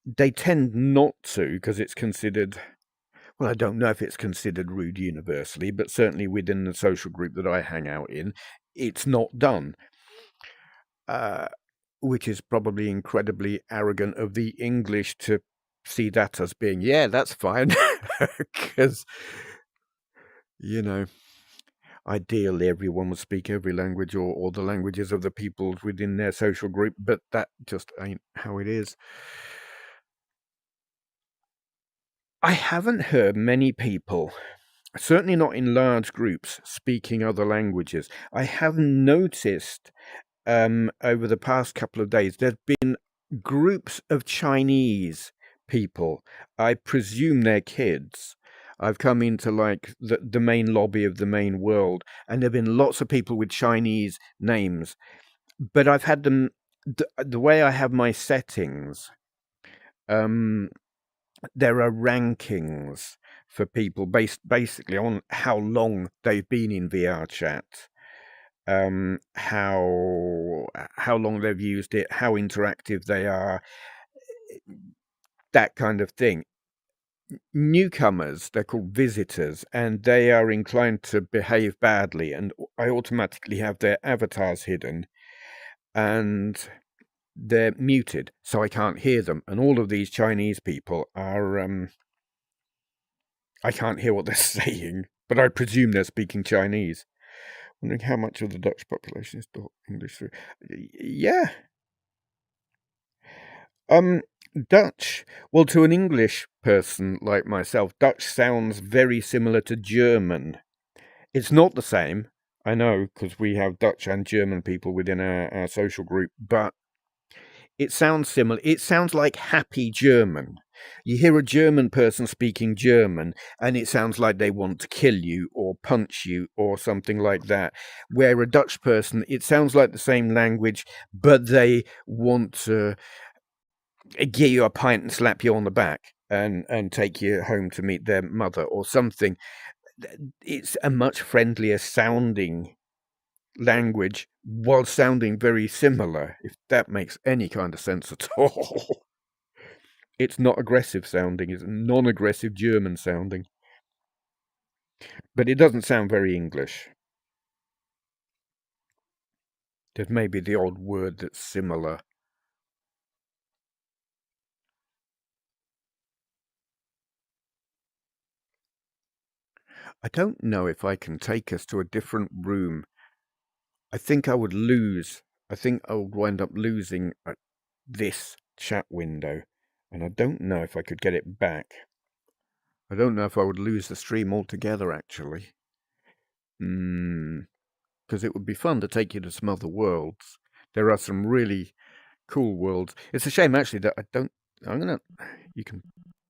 they tend not to, because it's considered. Well, I don't know if it's considered rude universally, but certainly within the social group that I hang out in, it's not done. Which is probably incredibly arrogant of the English to see that as being, yeah, that's fine. Because, ideally everyone would speak every language or the languages of the peoples within their social group, but that just ain't how it is. I haven't heard many people, certainly not in large groups, speaking other languages. I have noticed over the past couple of days, there's been groups of Chinese people. I presume they're kids. I've come into like the main lobby of the main world, and there have been lots of people with Chinese names. But I've had them, the way I have my settings, there are rankings for people based basically on how long they've been in VRChat. How long they've used it, how interactive they are, that kind of thing. Newcomers, they're called visitors, and they are inclined to behave badly, and I automatically have their avatars hidden, and they're muted, so I can't hear them. And all of these Chinese people are, I can't hear what they're saying, but I presume they're speaking Chinese. Wondering how much of the Dutch population is taught English through. Yeah. Dutch. Well, to an English person like myself, Dutch sounds very similar to German. It's not the same, I know, because we have Dutch and German people within our social group, but it sounds similar. It sounds like happy German. You hear a German person speaking German, and it sounds like they want to kill you or punch you or something like that. Where a Dutch person, it sounds like the same language, but they want to give you a pint and slap you on the back and take you home to meet their mother or something. It's a much friendlier sounding language while sounding very similar, if that makes any kind of sense at all. It's not aggressive sounding, it's non-aggressive German sounding. But it doesn't sound very English. There's maybe the odd word that's similar. I don't know if I can take us to a different room. I think I would lose. I think I would wind up losing this chat window. And I don't know if I could get it back. I don't know if I would lose the stream altogether, actually. Because it would be fun to take you to some other worlds. There are some really cool worlds. It's a shame, actually, that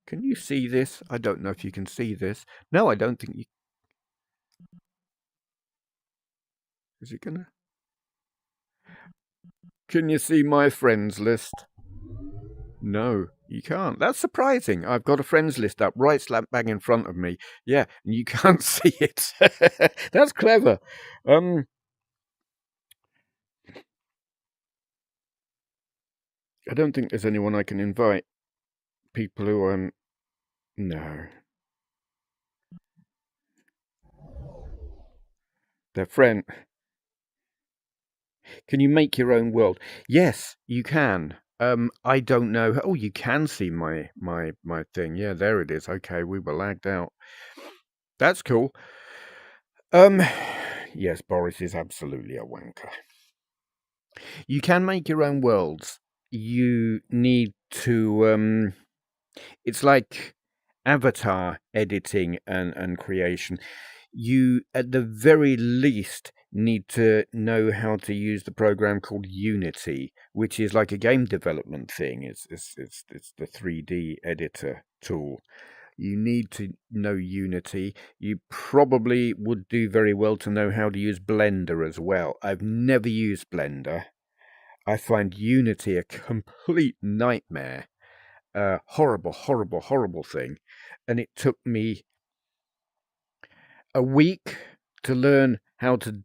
can you see this? I don't know if you can see this. No, I don't think you... Is it gonna... Can you see my friends list? No, you can't. That's surprising. I've got a friends list up right slap bang in front of me. Yeah, and you can't see it. That's clever. I don't think there's anyone I can invite. People who no, their friend. Can you make your own world? Yes, you can. I don't know. Oh, you can see my thing. Yeah, there it is. Okay, we were lagged out. That's cool. Yes, Boris is absolutely a wanker. You can make your own worlds. You need to it's like avatar editing and creation. You at the very least need to know how to use the program called Unity, which is like a game development thing. It's the 3D editor tool. You need to know Unity. You probably would do very well to know how to use Blender as well. I've never used Blender. I find Unity a complete nightmare. Horrible, horrible, horrible thing. And it took me a week to learn how to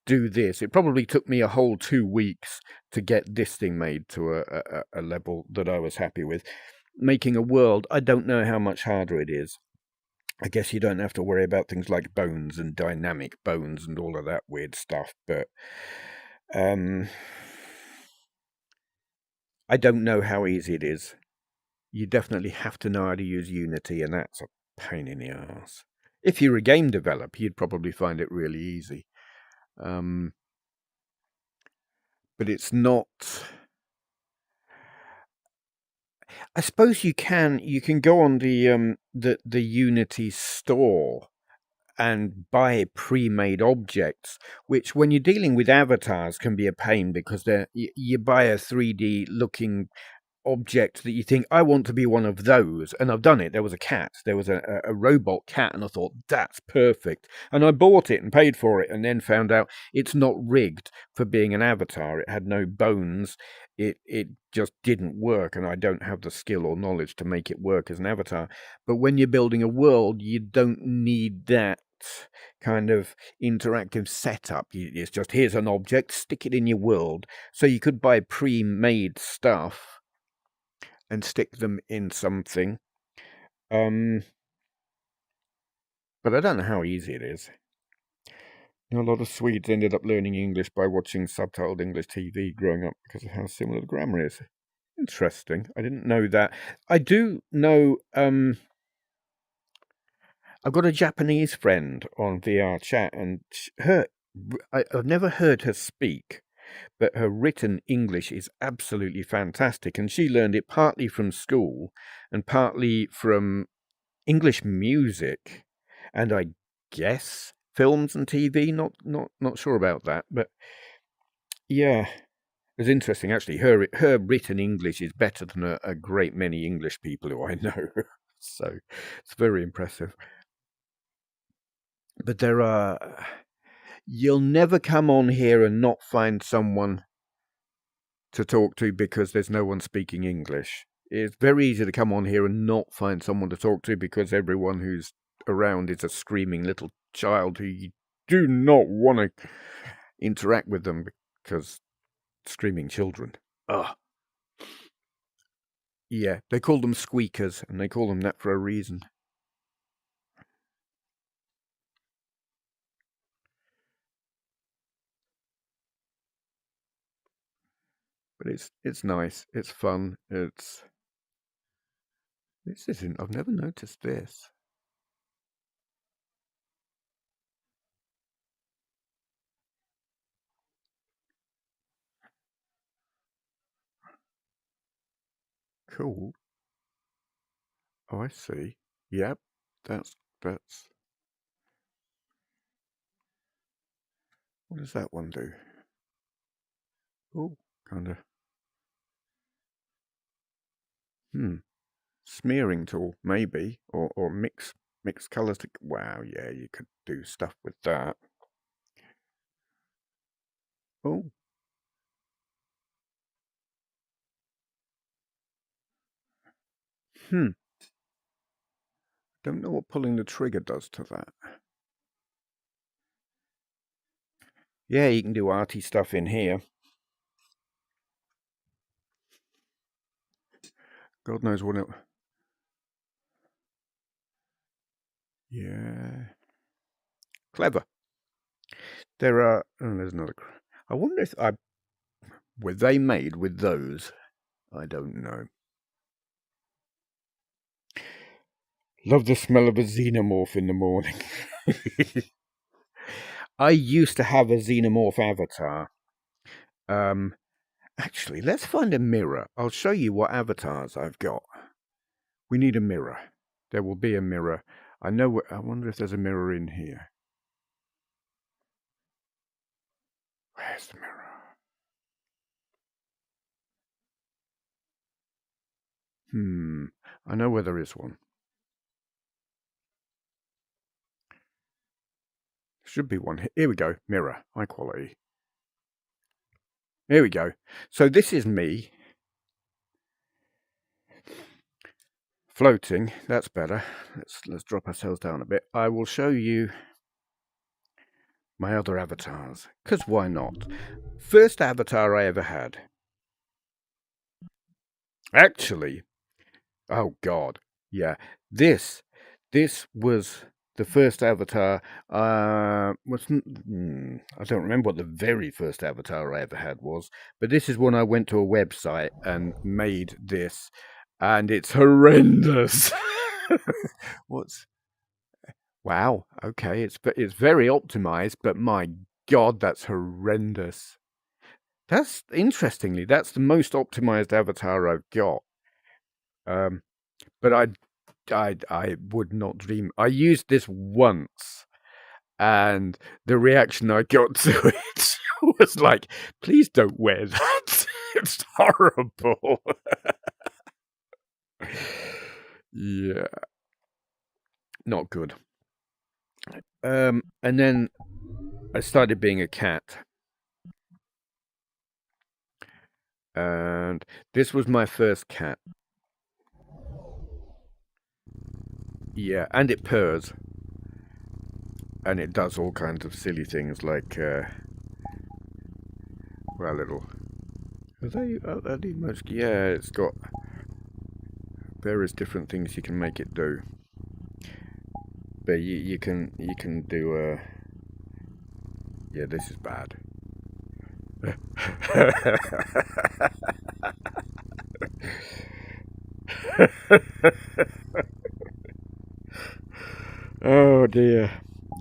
do this. It probably took me a whole 2 weeks to get this thing made to a level that I was happy with. Making a world, I don't know how much harder it is. I guess you don't have to worry about things like bones and dynamic bones and all of that weird stuff, but I don't know how easy it is. You definitely have to know how to use Unity, and that's a pain in the ass. If you're a game developer, you'd probably find it really easy. But it's not. I suppose you can go on the Unity store and buy pre-made objects, which when you're dealing with avatars can be a pain because you buy a 3D looking object that you think, I want to be one of those. And I've done it. There was a cat. There was a robot cat, and I thought, that's perfect. And I bought it and paid for it, and then found out it's not rigged for being an avatar. It had no bones. It just didn't work, and I don't have the skill or knowledge to make it work as an avatar. But when you're building a world, you don't need that kind of interactive setup. It's just, here's an object, stick it in your world. So you could buy pre-made stuff and stick them in something. But I don't know how easy it is. A lot of Swedes ended up learning English by watching subtitled English TV growing up because of how similar the grammar is. Interesting. I didn't know that. I do know. I've got a Japanese friend on VRChat, and I've never heard her speak, but her written English is absolutely fantastic, and she learned it partly from school and partly from English music, and I guess films and TV. Not sure about that, but yeah, it's interesting actually. Her written English is better than a great many English people who I know, so it's very impressive. But you'll never come on here and not find someone to talk to because there's no one speaking English. It's very easy to come on here and not find someone to talk to because everyone who's around is a screaming little child who you do not want to interact with them because screaming children. Ugh. Yeah, they call them squeakers, and they call them that for a reason. But it's nice. It's fun. This isn't. I've never noticed this. Cool. Oh, I see. Yep. That's. What does that one do? Oh, kind of. Smearing tool, maybe, or mix colors. Wow, yeah, you could do stuff with that. Oh, Don't know what pulling the trigger does to that. Yeah, you can do arty stuff in here. God knows what it... Yeah. Clever. There are... Oh, there's another... I wonder if I... Were they made with those? I don't know. Love the smell of a xenomorph in the morning. I used to have a xenomorph avatar. Actually, let's find a mirror. I'll show you what avatars I've got. We need a mirror. There will be a mirror. I wonder if there's a mirror in here. Where's the mirror? I know where there is one. Should be one. Here we go. Mirror. High quality. Here we go. So this is me. Floating. That's better. Let's drop ourselves down a bit. I will show you my other avatars. Because why not? First avatar I ever had. Actually, oh God. Yeah. This was the first avatar. I don't remember what the very first avatar I ever had was, but this is when I went to a website and made this, and it's horrendous. Wow. Okay, it's very optimized, but my God, that's horrendous. That's interestingly, that's the most optimized avatar I've got. But I would not dream. I used this once, and the reaction I got to it was like, please don't wear that. It's horrible. Yeah. Not good. And then I started being a cat. And this was my first cat. Yeah, and it purrs. And it does all kinds of silly things like, well, little... Are they most... Yeah, it's got various different things you can make it do. But you can do, yeah, this is bad. Oh dear.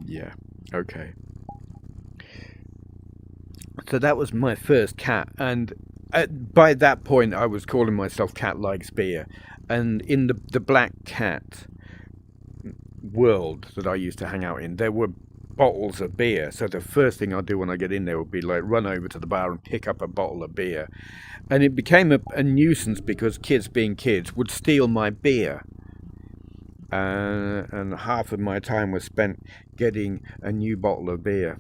Yeah. Okay. So that was my first cat, and by that point I was calling myself Cat Likes Beer, and in the black cat world that I used to hang out in, there were bottles of beer. So the first thing I'd do when I get in there would be like run over to the bar and pick up a bottle of beer, and it became a nuisance because kids being kids would steal my beer. And half of my time was spent getting a new bottle of beer.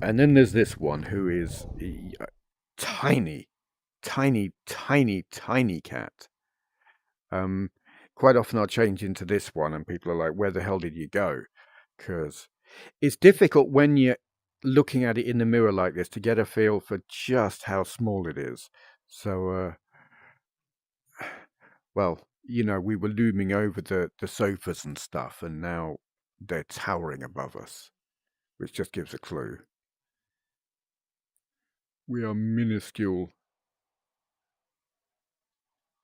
And then there's this one who is tiny cat. Quite often I'll change into this one and people are like, where the hell did you go? Because it's difficult when you're looking at it in the mirror like this to get a feel for just how small it is. So, well, you know, we were looming over the sofas and stuff, and now they're towering above us, which just gives a clue. We are minuscule.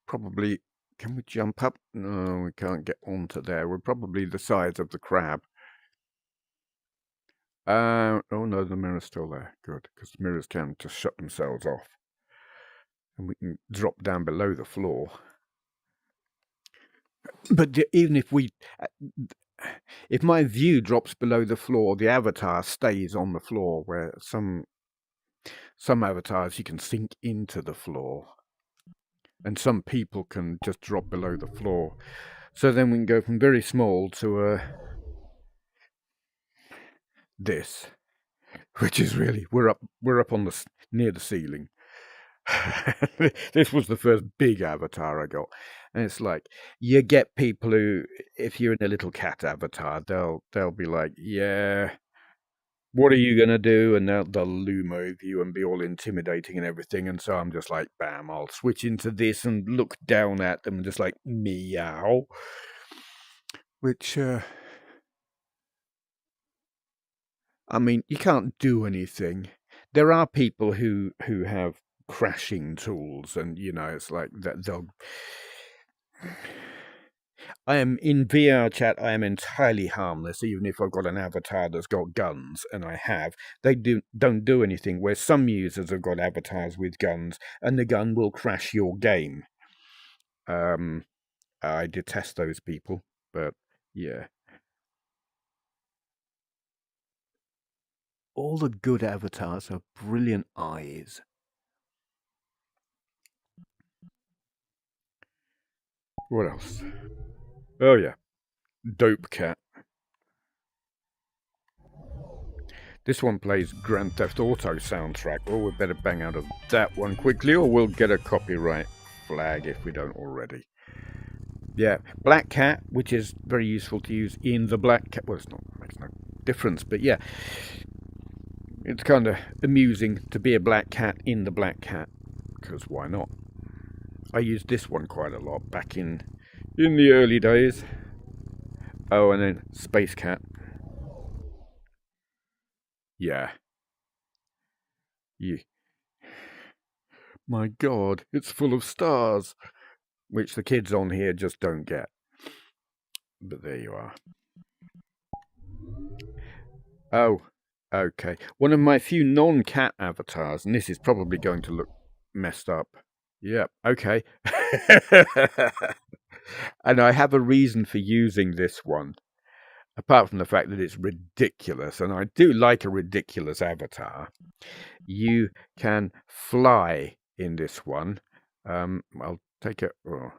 Probably, can we jump up? No, we can't get onto there. We're probably the size of the crab. Oh no, the mirror's still there. Good, because the mirrors can just shut themselves off. And we can drop down below the floor. But even if my view drops below the floor, the avatar stays on the floor, where some avatars you can sink into the floor, and some people can just drop below the floor. So then we can go from very small to this, which is really we're up on near the ceiling. This was the first big avatar I got. And it's like, you get people who, if you're in a little cat avatar, they'll be like, yeah, what are you gonna do? And they'll loom over you and be all intimidating and everything. And so I'm just like, bam, I'll switch into this and look down at them and just like, meow. Which, I mean, you can't do anything. There are people who have crashing tools, and it's like that they'll. I am in VRChat. I am entirely harmless, even if I've got an avatar that's got guns, and I have. They don't do anything. Where some users have got avatars with guns, and the gun will crash your game. I detest those people, but yeah. All the good avatars have brilliant eyes. What else? Oh yeah, Dope Cat. This one plays Grand Theft Auto soundtrack. Well, we better bang out of that one quickly, or we'll get a copyright flag if we don't already. Yeah, Black Cat, which is very useful to use in the Black Cat. Well, makes no difference, but yeah, it's kind of amusing to be a black cat in the Black Cat, because why not? I used this one quite a lot back in the early days. Oh, and then Space Cat. Yeah. My God, it's full of stars, which the kids on here just don't get. But there you are. Oh, okay. One of my few non-cat avatars, and this is probably going to look messed up. Yep, okay. And I have a reason for using this one, apart from the fact that it's ridiculous, and I do like a ridiculous avatar. You can fly in this one. I'll take it. Oh.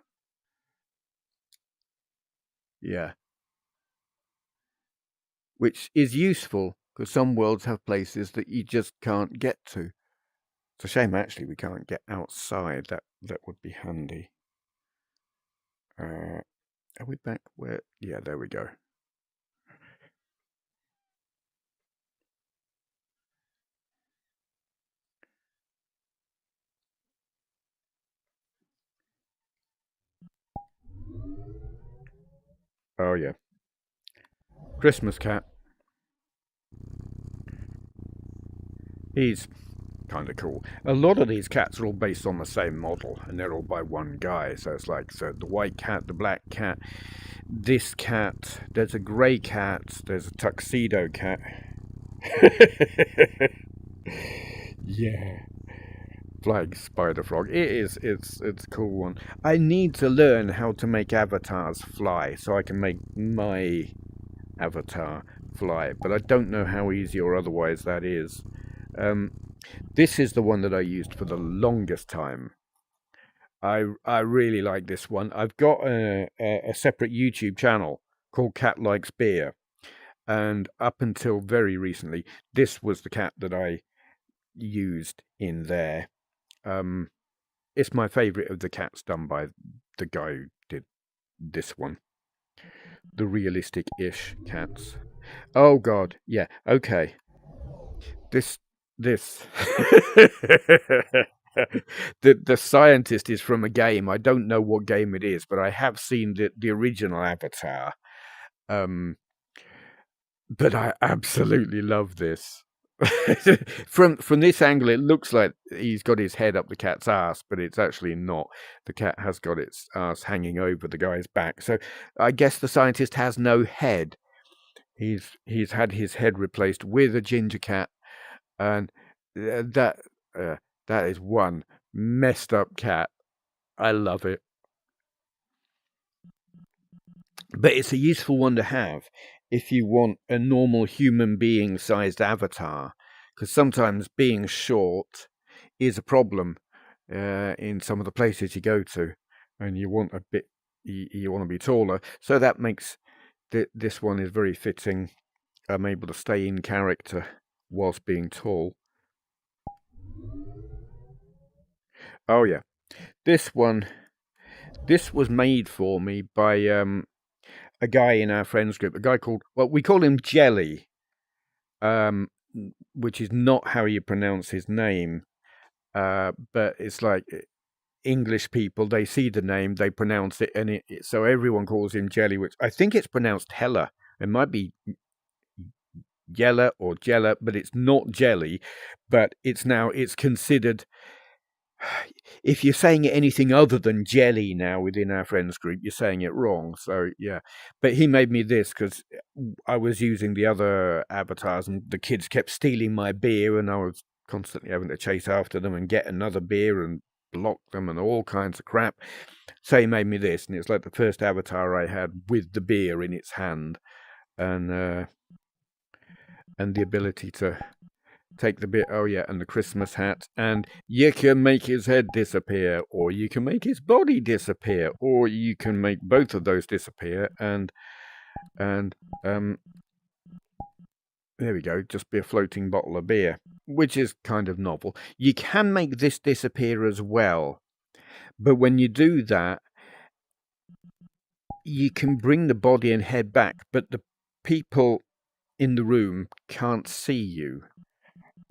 Yeah. Which is useful, because some worlds have places that you just can't get to. It's a shame, actually, we can't get outside. That would be handy. Are we back where? Yeah, there we go. Oh, yeah. Christmas Cat. He's kind of cool. A lot of these cats are all based on the same model, and they're all by one guy. So it's like, the white cat, the black cat, this cat, there's a grey cat, there's a tuxedo cat. Yeah. Flying spider frog. It's a cool one. I need to learn how to make avatars fly so I can make my avatar fly, but I don't know how easy or otherwise that is. This is the one that I used for the longest time. I really like this one. I've got a separate YouTube channel called Cat Likes Beer, and up until very recently, this was the cat that I used in there. It's my favourite of the cats done by the guy who did this one. The realistic-ish cats. Oh God, yeah, okay. This the scientist is from a game. I don't know what game it is, but I have seen the original Avatar. But I absolutely love this. From this angle, it looks like he's got his head up the cat's ass, but it's actually not. The cat has got its ass hanging over the guy's back. So I guess the scientist has no head. He's had his head replaced with a ginger cat, and that is one messed up cat. I love it. But it's a useful one to have if you want a normal human being sized avatar, because sometimes being short is a problem in some of the places you go to, and you want you want to be taller. So that makes this one is very fitting. I'm able to stay in character whilst being tall. Oh yeah, this one. This was made for me by a guy in our friends group. A guy called, well, we call him Jelly, which is not how you pronounce his name. But it's like English people, they see the name, they pronounce it, and so everyone calls him Jelly, which I think it's pronounced Hella. It might be Yella or Jella, but it's not Jelly. But it's considered. If you're saying anything other than jelly now within our friends group, you're saying it wrong. So yeah, but he made me this because I was using the other avatars, and the kids kept stealing my beer, and I was constantly having to chase after them and get another beer and block them and all kinds of crap. So he made me this, and it's like the first avatar I had with the beer in its hand, and the ability to take the bit, oh yeah, and the Christmas hat, and you can make his head disappear, or you can make his body disappear, or you can make both of those disappear, and there we go, just be a floating bottle of beer, which is kind of novel. You can make this disappear as well, but when you do that, you can bring the body and head back, but the people in the room can't see you.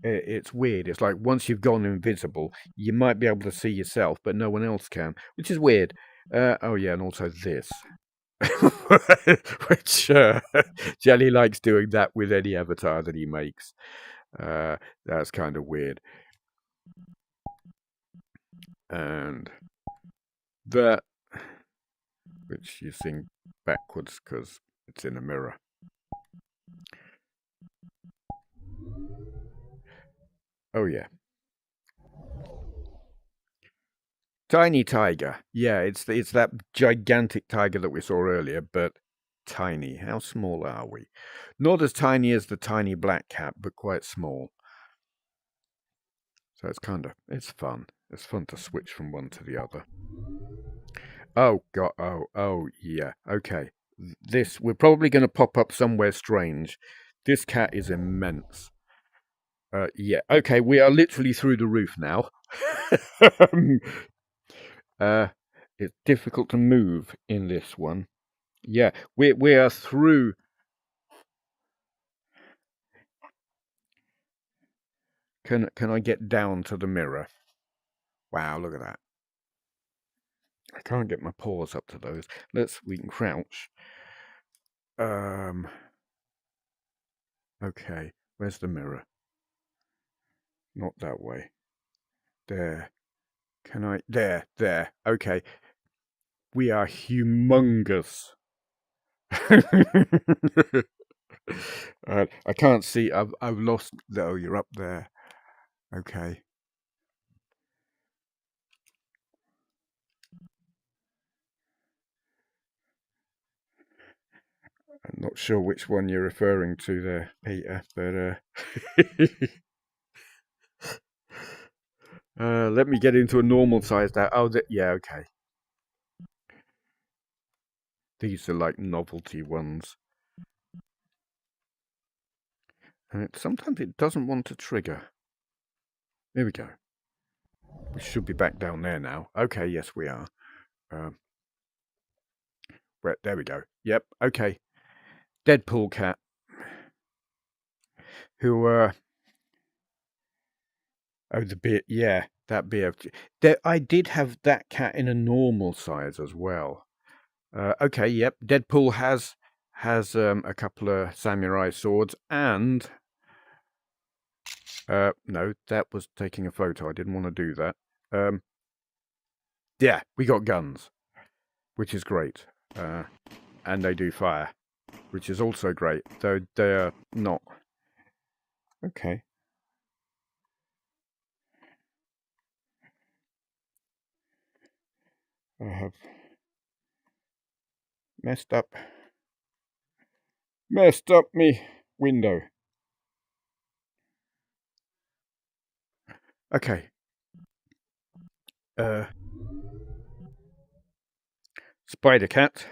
It's weird. It's like once you've gone invisible, you might be able to see yourself, but no one else can, which is weird. Oh yeah, and also this, which Jelly likes doing that with any avatar that he makes. That's kind of weird. And that, which you sing backwards because it's in a mirror. Oh yeah. Tiny tiger. Yeah, it's that gigantic tiger that we saw earlier, but tiny. How small are we? Not as tiny as the tiny black cat, but quite small. So it's fun. It's fun to switch from one to the other. Oh god. Oh yeah. Okay. We're probably going to pop up somewhere strange. This cat is immense. Yeah. Okay. We are literally through the roof now. It's difficult to move in this one. Yeah, we are through. Can I get down to the mirror? Wow, look at that. I can't get my paws up to those. We can crouch. Okay, where's the mirror? Not that way. There. Can I? There. Okay. We are humongous. I can't see. I've lost. Oh, you're up there. Okay. I'm not sure which one you're referring to there, Peter, but let me get into a normal size now. Oh, yeah, okay. These are like novelty ones. And sometimes it doesn't want to trigger. There we go. We should be back down there now. Okay, yes, we are. There we go. Yep, okay. Deadpool cat. Who, oh, the beer. Yeah, that beer. I did have that cat in a normal size as well. Okay, yep. Deadpool has a couple of samurai swords, and no, that was taking a photo. I didn't want to do that. Yeah, we got guns, which is great, and they do fire, which is also great. Though they're not. Okay. I have messed up me window. Okay. Spider cat.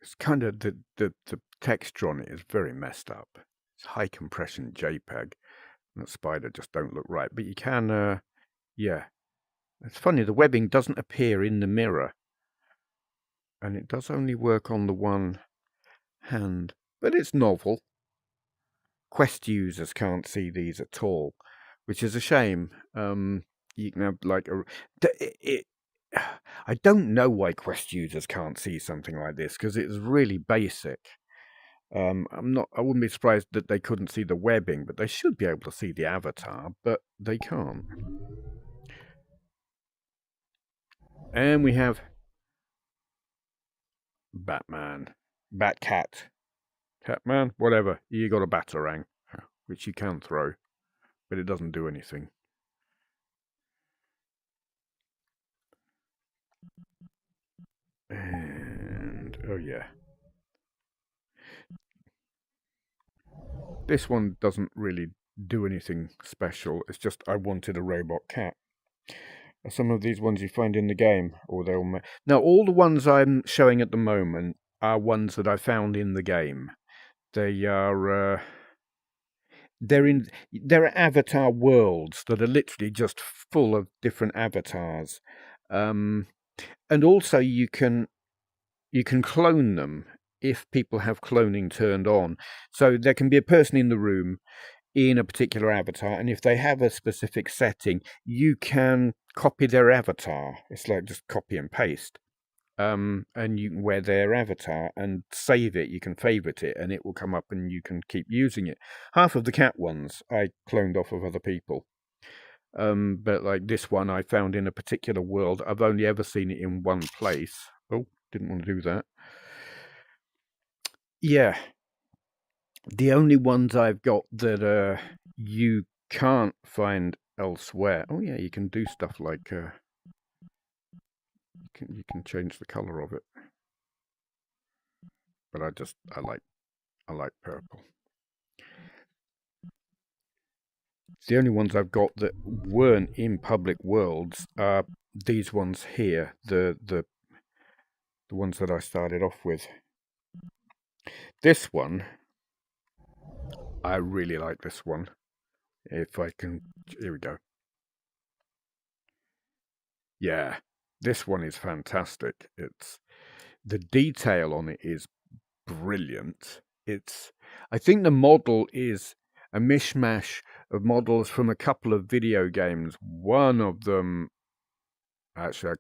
It's kind of the texture on it is very messed up. It's high compression JPEG. That spider just don't look right. But you can, yeah. It's funny, the webbing doesn't appear in the mirror. And it does only work on the one hand. But it's novel. Quest users can't see these at all, which is a shame. You can have like I don't know why Quest users can't see something like this, because it's really basic. I wouldn't be surprised that they couldn't see the webbing, but they should be able to see the avatar, but they can't. And we have Batman, Batcat, Catman, whatever. You got a batarang, which you can throw, but it doesn't do anything. And oh yeah, this one doesn't really do anything special. It's just I wanted a robot cat. Some of these ones you find in the game, or they'll now all the ones I'm showing at the moment are ones that I found in the game. They are they're avatar worlds that are literally just full of different avatars, and also you can clone them if people have cloning turned on. So there can be a person in the room in a particular avatar, and if they have a specific setting, you can copy their avatar. It's like just copy and paste. And you can wear their avatar and save it. You can favorite it, and it will come up, and you can keep using it. Half of the cat ones I cloned off of other people. But like this one I found in a particular world. I've only ever seen it in one place. Oh, didn't want to do that. Yeah. The only ones I've got that you can't find elsewhere. Oh yeah, you can do stuff like you can change the color of it. But I like purple. The only ones I've got that weren't in public worlds are these ones here, the ones that I started off with. This one, I really like this one. If I can, here we go. Yeah, this one is fantastic. The detail on it is brilliant. I think the model is a mishmash of models from a couple of video games. One of them, actually,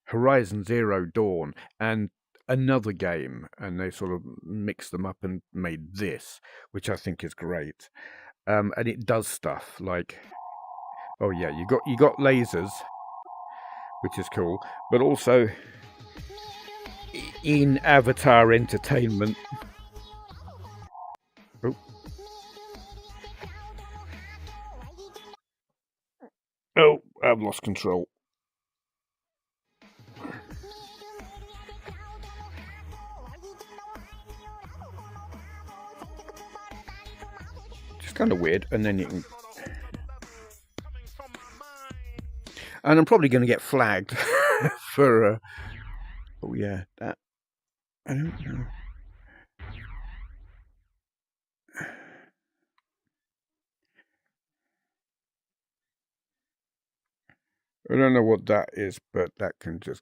Horizon Zero Dawn, and another game, and they sort of mixed them up and made this, which I think is great. And it does stuff like, oh yeah, you got lasers, which is cool, but also in Avatar Entertainment. Oh, I've lost control. Just kind of weird, and then you can. And I'm probably going to get flagged for. Oh yeah, that. I don't know. I don't know what that is, but that can just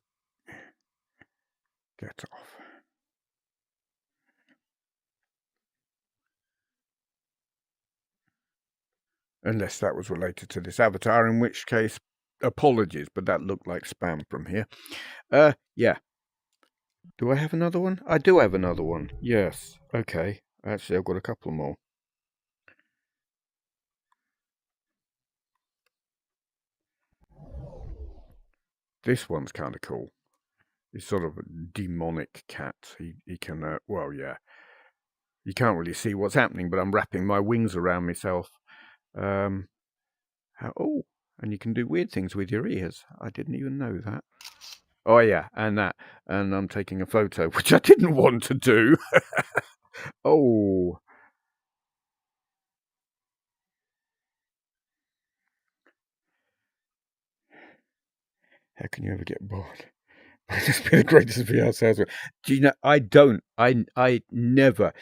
get off. Unless that was related to this avatar, in which case, apologies, but that looked like spam from here. Yeah. Do I have another one? I do have another one. Yes. Okay. Actually, I've got a couple more. This one's kind of cool. He's sort of a demonic cat. He can, well, yeah. You can't really see what's happening, but I'm wrapping my wings around myself. Oh, and you can do weird things with your ears. I didn't even know that. Oh yeah, and that. And I'm taking a photo, which I didn't want to do. Oh. How can you ever get bored? Might just be the greatest VR salesman. Do you know, I never,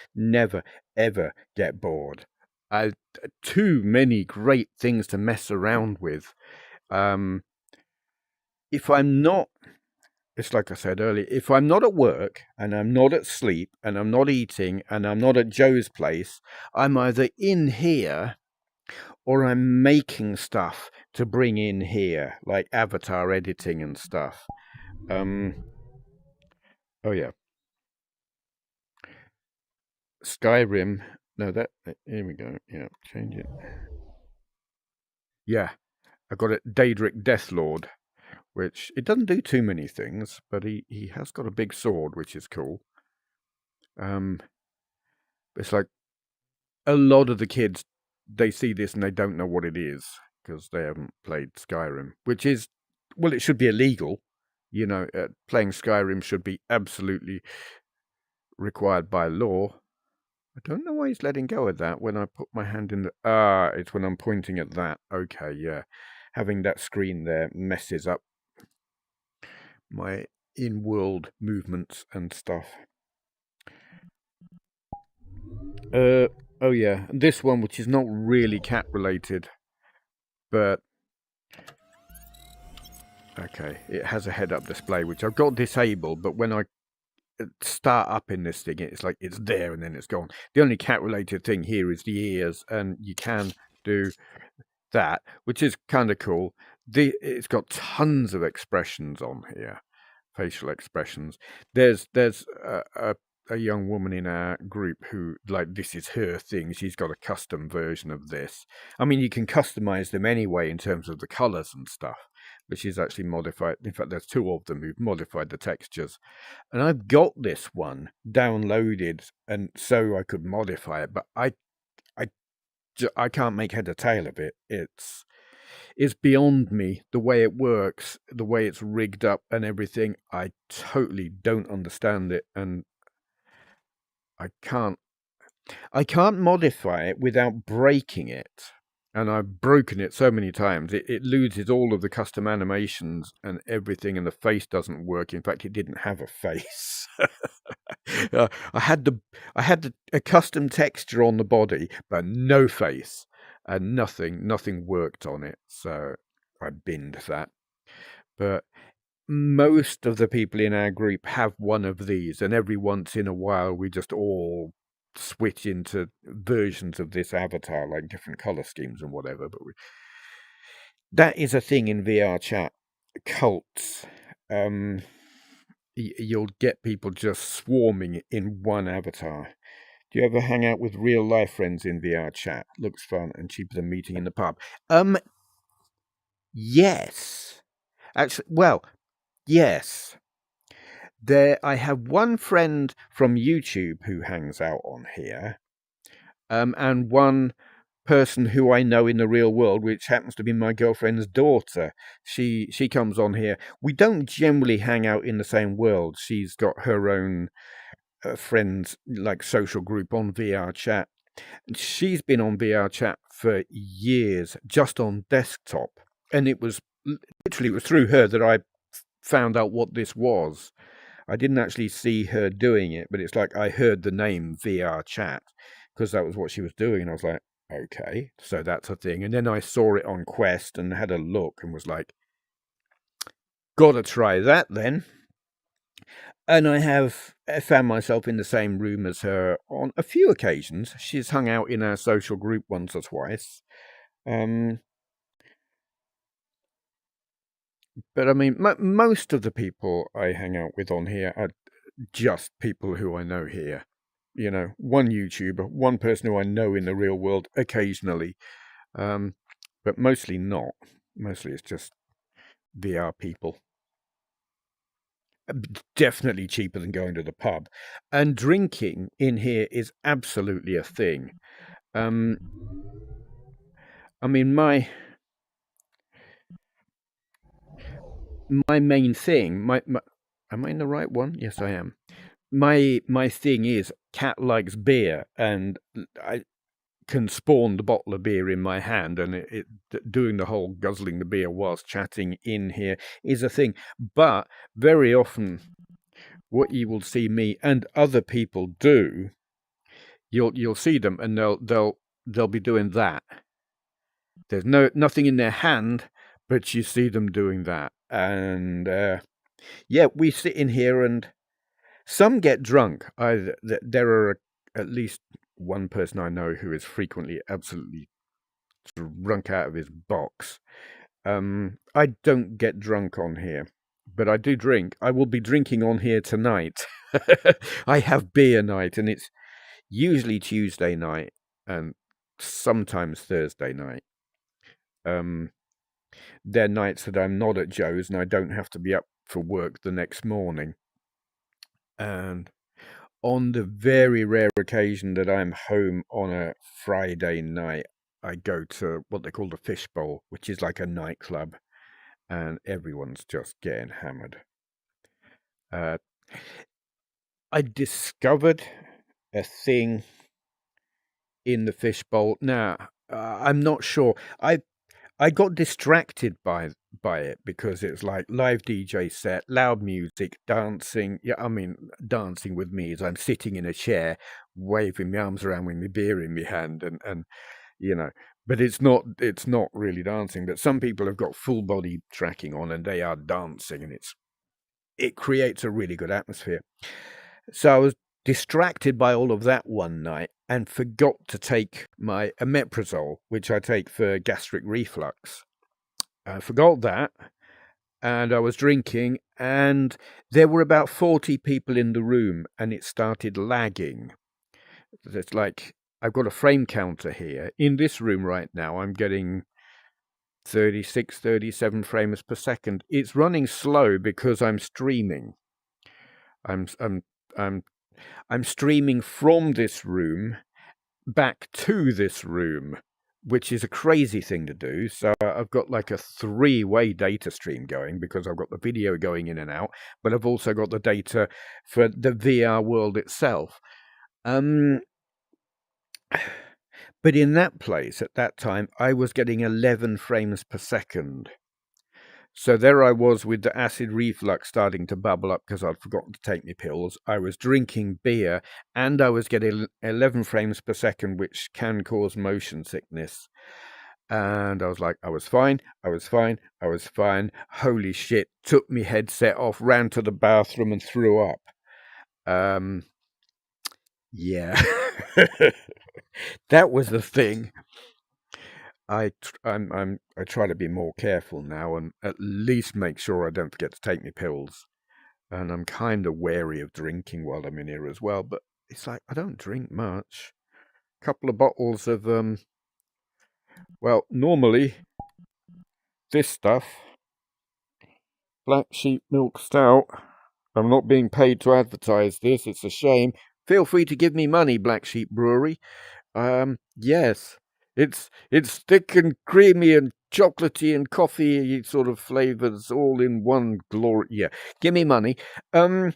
ever get bored. too many great things to mess around with. If I'm not, it's like I said earlier, if I'm not at work and I'm not at sleep and I'm not eating and I'm not at Joe's place, I'm either in here or I'm making stuff to bring in here, like avatar editing and stuff. Oh yeah, Skyrim. No, here we go. Yeah, change it. Yeah, I got it. Daedric Deathlord, which it doesn't do too many things, but he has got a big sword, which is cool. It's like a lot of the kids, they see this and they don't know what it is because they haven't played Skyrim, which is, well, it should be illegal. Playing Skyrim should be absolutely required by law. I don't know why he's letting go of that when I put my hand in the... it's when I'm pointing at that. Okay, yeah. Having that screen there messes up my in-world movements and stuff. Oh yeah, this one, which is not really cat-related, but... Okay, it has a head-up display, which I've got disabled, but when I start up in this thing, it's like it's there and then it's gone. The only cat-related thing here is the ears, and you can do that, which is kind of cool. It's got tons of expressions on here, facial expressions. There's a young woman in our group who, like, this is her thing. She's got a custom version of this. I mean, you can customize them anyway in terms of the colors and stuff, but she's actually modified. In fact, there's two of them who've modified the textures. And I've got this one downloaded, and so I could modify it, but I can't make head or tail of it. It's beyond me, the way it works, the way it's rigged up and everything. I totally don't understand it, and I can't modify it without breaking it. And I've broken it so many times. It loses all of the custom animations and everything, and the face doesn't work. In fact, it didn't have a face. I had a custom texture on the body, but no face, and nothing worked on it. So I binned that. But most of the people in our group have one of these, and every once in a while we just all switch into versions of this avatar, like different color schemes and whatever. But that is a thing in VRChat. Cults. You'll get people just swarming in one avatar. Do you ever hang out with real life friends in VRChat? Looks fun and cheaper than meeting in the pub. Yes. Actually, well, yes. I have one friend from YouTube who hangs out on here, and one person who I know in the real world, which happens to be my girlfriend's daughter. She comes on here. We don't generally hang out in the same world. She's got her own friends, like social group on VRChat. She's been on VRChat for years, just on desktop, and it was through her that I found out what this was. I didn't actually see her doing it, but it's like I heard the name VRChat because that was what she was doing, and I was like, okay, so that's a thing. And then I saw it on Quest and had a look and was like, gotta try that then. And I found myself in the same room as her on a few occasions. She's hung out in our social group once or twice. But I mean, most of the people I hang out with on here are just people who I know here. One YouTuber, one person who I know in the real world occasionally, but mostly not. Mostly it's just VR people. Definitely cheaper than going to the pub. And drinking in here is absolutely a thing. I mean, my main thing, am I in the right one? Yes, I am. My thing is, cat likes beer, and I can spawn the bottle of beer in my hand, and it doing the whole guzzling the beer whilst chatting in here is a thing. But very often, what you will see me and other people do, you'll see them, and they'll they'll be doing that. There's nothing in their hand, but you see them doing that. And yeah, we sit in here and some get drunk. There are at least one person I know who is frequently absolutely drunk out of his box. I don't get drunk on here, but I do drink. I will be drinking on here tonight. I have beer night, and it's usually Tuesday night and sometimes Thursday night. They're nights that I'm not at Joe's and I don't have to be up for work the next morning. And on the very rare occasion that I'm home on a Friday night, I go to what they call the Fish Bowl, which is like a nightclub, and everyone's just getting hammered. I discovered a thing in the Fish Bowl. Now, I'm not sure. I got distracted by it because it's like live DJ set, loud music, dancing. Yeah, I mean, dancing with me as I'm sitting in a chair, waving my arms around with my beer in my hand, and you know. But it's not really dancing. But some people have got full body tracking on, and they are dancing, and it creates a really good atmosphere. So I was distracted by all of that one night and forgot to take my omeprazole, which I take for gastric reflux. I forgot that, and I was drinking, and there were about 40 people in the room, and it started lagging. It's like I've got a frame counter here. In this room right now, I'm getting 36, 37 frames per second. It's running slow because I'm streaming. I'm streaming from this room back to this room, which is a crazy thing to do. So I've got like a 3-way data stream going because I've got the video going in and out, but I've also got the data for the VR world itself. But in that place at that time, I was getting 11 frames per second. So there I was with the acid reflux starting to bubble up because I'd forgotten to take my pills. I was drinking beer and I was getting 11 frames per second, which can cause motion sickness. And I was like, I was fine. Holy shit. Took me headset off, ran to the bathroom and threw up. Yeah. That was the thing. I try to be more careful now and at least make sure I don't forget to take my pills. And I'm kind of wary of drinking while I'm in here as well. But it's like I don't drink much. A couple of bottles of well, normally this stuff, Black Sheep Milk Stout. I'm not being paid to advertise this. It's a shame. Feel free to give me money, Black Sheep Brewery. Yes. It's thick and creamy and chocolatey and coffee sort of flavors all in one glory. Yeah, give me money. But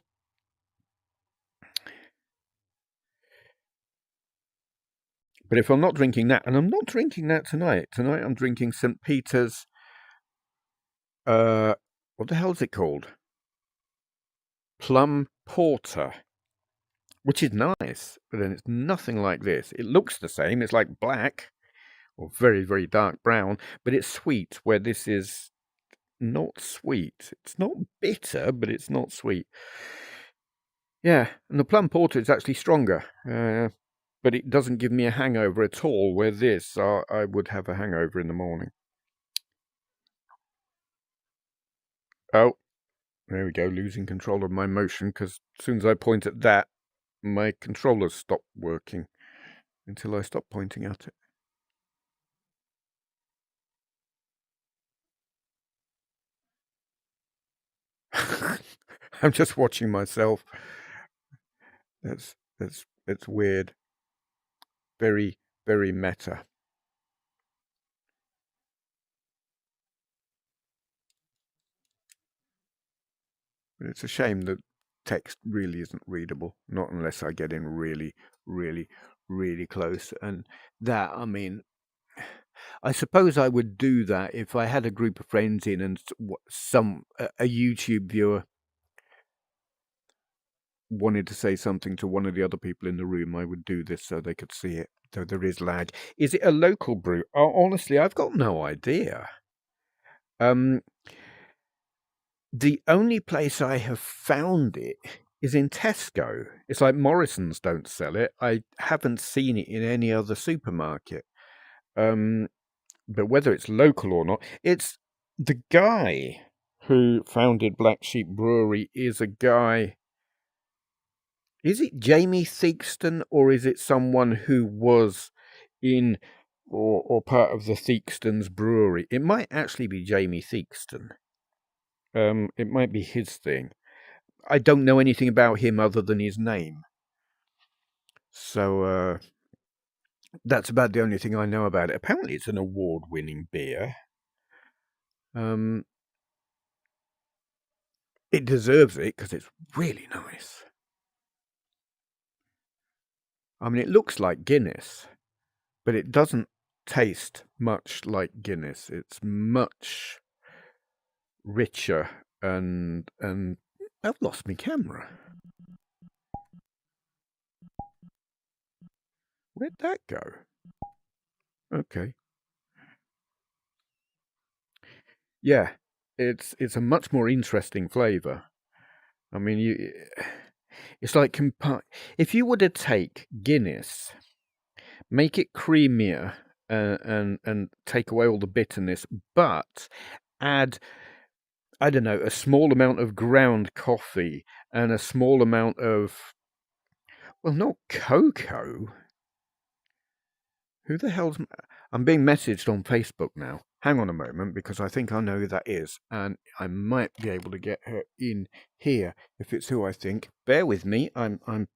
if I'm not drinking that, and I'm not drinking that tonight. Tonight I'm drinking St. Peter's. What the hell is it called? Plum Porter, which is nice, but then it's nothing like this. It looks the same. It's like black. Or very, very dark brown, but it's sweet, where this is not sweet. It's not bitter, but it's not sweet. Yeah, and the plum porter is actually stronger, but it doesn't give me a hangover at all, where this, I would have a hangover in the morning. Oh, there we go, losing control of my motion, because as soon as I point at that, my controllers stop working until I stop pointing at it. I'm just watching myself. That's weird. Very, very meta. But it's a shame that text really isn't readable, not unless I get in really, really, really close. And that, I mean, I suppose I would do that if I had a group of friends in and a YouTube viewer wanted to say something to one of the other people in the room. I would do this so they could see it. though there is lag. Is it a local brew? Oh, honestly, I've got no idea. The only place I have found it is in Tesco. It's like Morrison's don't sell it. I haven't seen it in any other supermarket. But whether it's local or not, it's the guy who founded Black Sheep Brewery is a guy. Is it Jamie Theakston, or is it someone who was in or part of the Theakstons brewery? It might actually be Jamie Theakston. It might be his thing. I don't know anything about him other than his name. So that's about the only thing I know about it. Apparently it's an award-winning beer. It deserves it because it's really nice. I mean, it looks like Guinness, but it doesn't taste much like Guinness. It's much richer and I've lost my camera. Where'd that go? Okay. Yeah, it's a much more interesting flavour. I mean, it's like if you were to take Guinness, make it creamier, and take away all the bitterness, but add, I don't know, a small amount of ground coffee and a small amount of, well, not cocoa. Who the hell's... I'm being messaged on Facebook now. Hang on a moment, because I think I know who that is, and I might be able to get her in here if it's who I think. Bear with me. I'm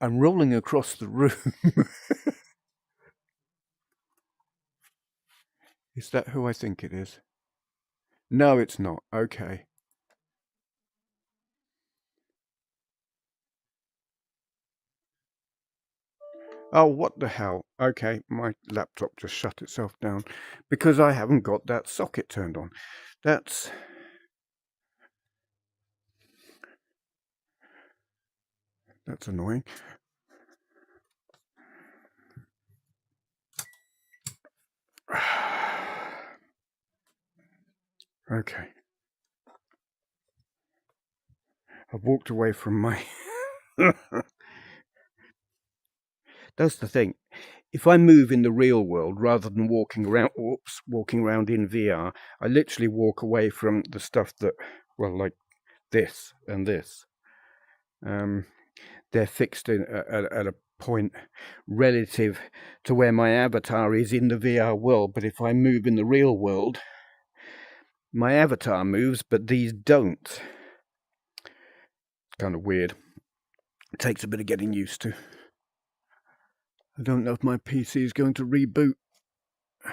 rolling across the room. Is that who I think it is? No, it's not. Okay. Oh, what the hell? Okay, my laptop just shut itself down because I haven't got that socket turned on. That's annoying. Okay. I've walked away from my... That's the thing. If I move in the real world rather than walking around in VR, I literally walk away from the stuff that, well, like this and this. They're fixed at a point relative to where my avatar is in the VR world. But if I move in the real world, my avatar moves, but these don't. It's kind of weird. It takes a bit of getting used to. I don't know if my PC is going to reboot. I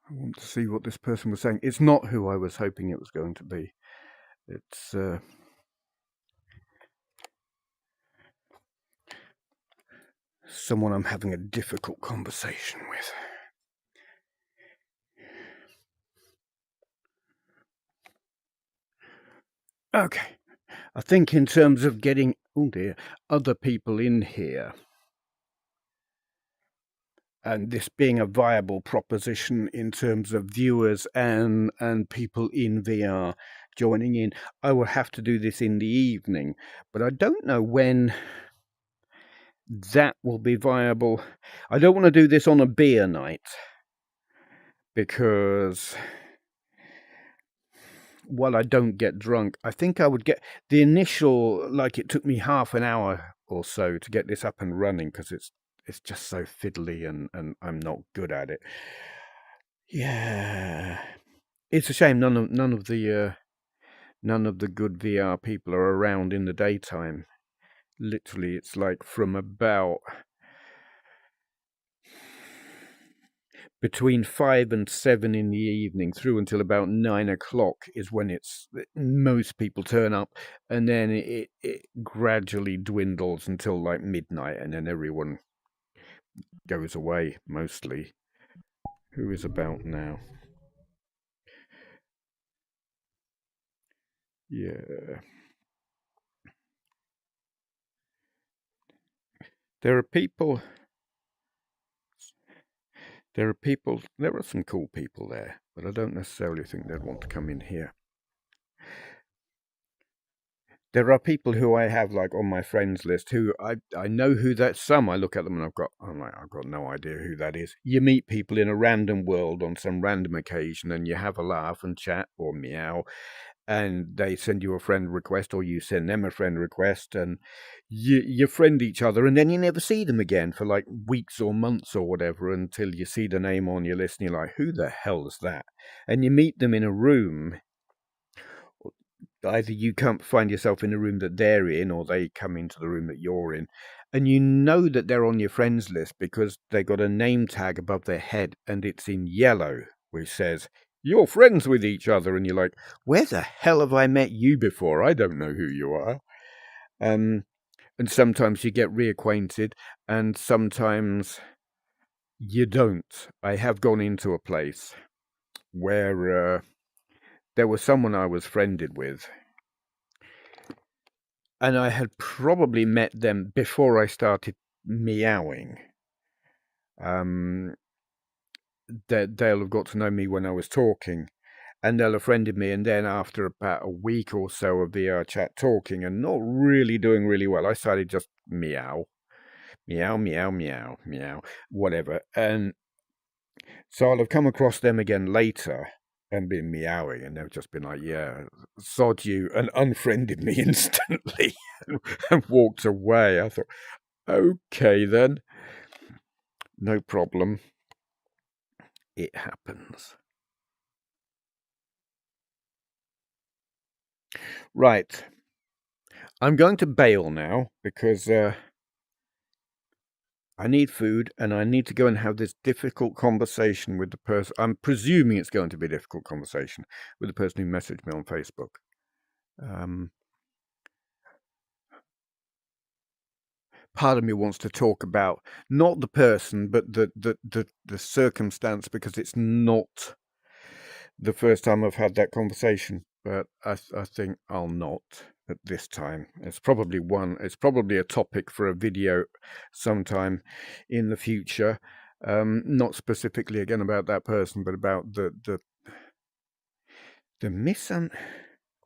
want to see what this person was saying. It's not who I was hoping it was going to be. It's someone I'm having a difficult conversation with. Okay. I think in terms of getting, oh dear, other people in here, and this being a viable proposition in terms of viewers and people in VR joining in, I will have to do this in the evening. But I don't know when that will be viable. I don't want to do this on a beer night because... while I don't get drunk, I think I would get the initial, like it took me half an hour or so to get this up and running because it's just so fiddly and I'm not good at it. Yeah, it's a shame none of the good VR people are around in the daytime. Literally, it's like from about between 5 and 7 in the evening through until about 9 o'clock is when most people turn up, and then it gradually dwindles until like midnight, and then everyone goes away mostly. Who is about now? Yeah. There are people. There are some cool people there, but I don't necessarily think they'd want to come in here. There are people who I have like on my friends list who I know who that. Some I look at them and I've got no idea who that is. You meet people in a random world on some random occasion and you have a laugh and chat or meow, and they send you a friend request or you send them a friend request, and you friend each other, and then you never see them again for like weeks or months or whatever until you see the name on your list and you're like, who the hell is that? And you meet them in a room. Either you can't find yourself in the room that they're in or they come into the room that you're in, and you know that they're on your friends list because they got a name tag above their head and it's in yellow which says you're friends with each other, and you're like, where the hell have I met you before? I don't know who you are. And sometimes you get reacquainted and sometimes you don't. I have gone into a place where there was someone I was friended with, and I had probably met them before I started meowing. They'll have got to know me when I was talking, and they'll have friended me, and then after about a week or so of VRChat talking and not really doing really well, I started just meow, meow, meow, meow, meow, whatever. And so I'll have come across them again later and been meowing, and they've just been like, yeah, sod you, and unfriended me instantly and walked away. I thought, okay then, no problem. It happens. Right. I'm going to bail now because I need food and I need to go and have this difficult conversation with the person. I'm presuming it's going to be a difficult conversation with the person who messaged me on Facebook. Part of me wants to talk about not the person, but the circumstance, because it's not the first time I've had that conversation. But I think I'll not at this time. It's probably a topic for a video sometime in the future. Not specifically again about that person, but about the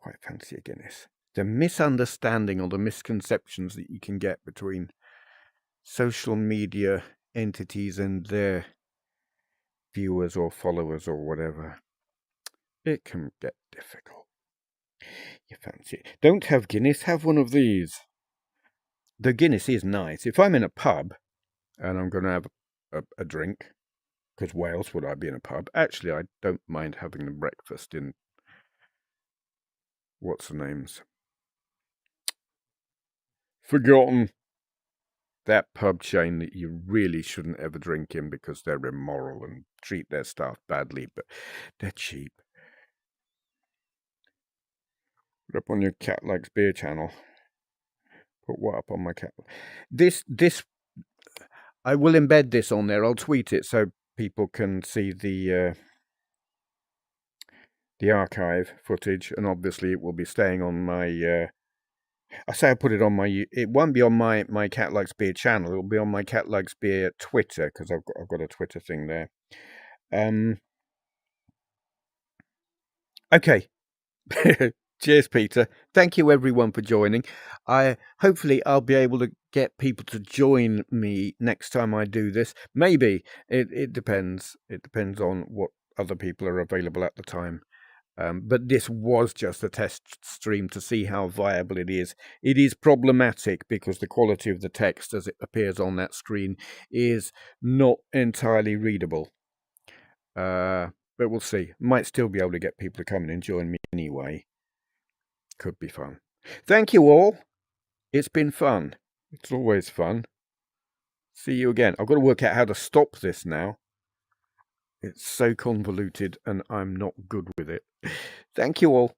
quite fancy a Guinness. The misunderstanding or the misconceptions that you can get between social media entities and their viewers or followers or whatever. It can get difficult. You fancy it. Don't have Guinness, have one of these. The Guinness is nice. If I'm in a pub and I'm going to have a drink, because why else would I be in a pub? Actually, I don't mind having the breakfast in, what's the names? Forgotten. That pub chain that you really shouldn't ever drink in because they're immoral and treat their staff badly, but they're cheap. Put up on your Cat Likes Beer channel. Put what up on my cat? This I will embed this on there. I'll tweet it so people can see the archive footage, and obviously it will be staying on my. I say I put it on my. It won't be on my Cat Likes Beer channel. It'll be on my Cat Likes Beer Twitter, because I've got a Twitter thing there. Okay. Cheers, Peter. Thank you, everyone, for joining. Hopefully I'll be able to get people to join me next time I do this. Maybe. It depends. It depends on what other people are available at the time. But this was just a test stream to see how viable it is. It is problematic because the quality of the text as it appears on that screen is not entirely readable. But we'll see. Might still be able to get people to come in and join me anyway. Could be fun. Thank you all. It's been fun. It's always fun. See you again. I've got to work out how to stop this now. It's so convoluted and I'm not good with it. Thank you all.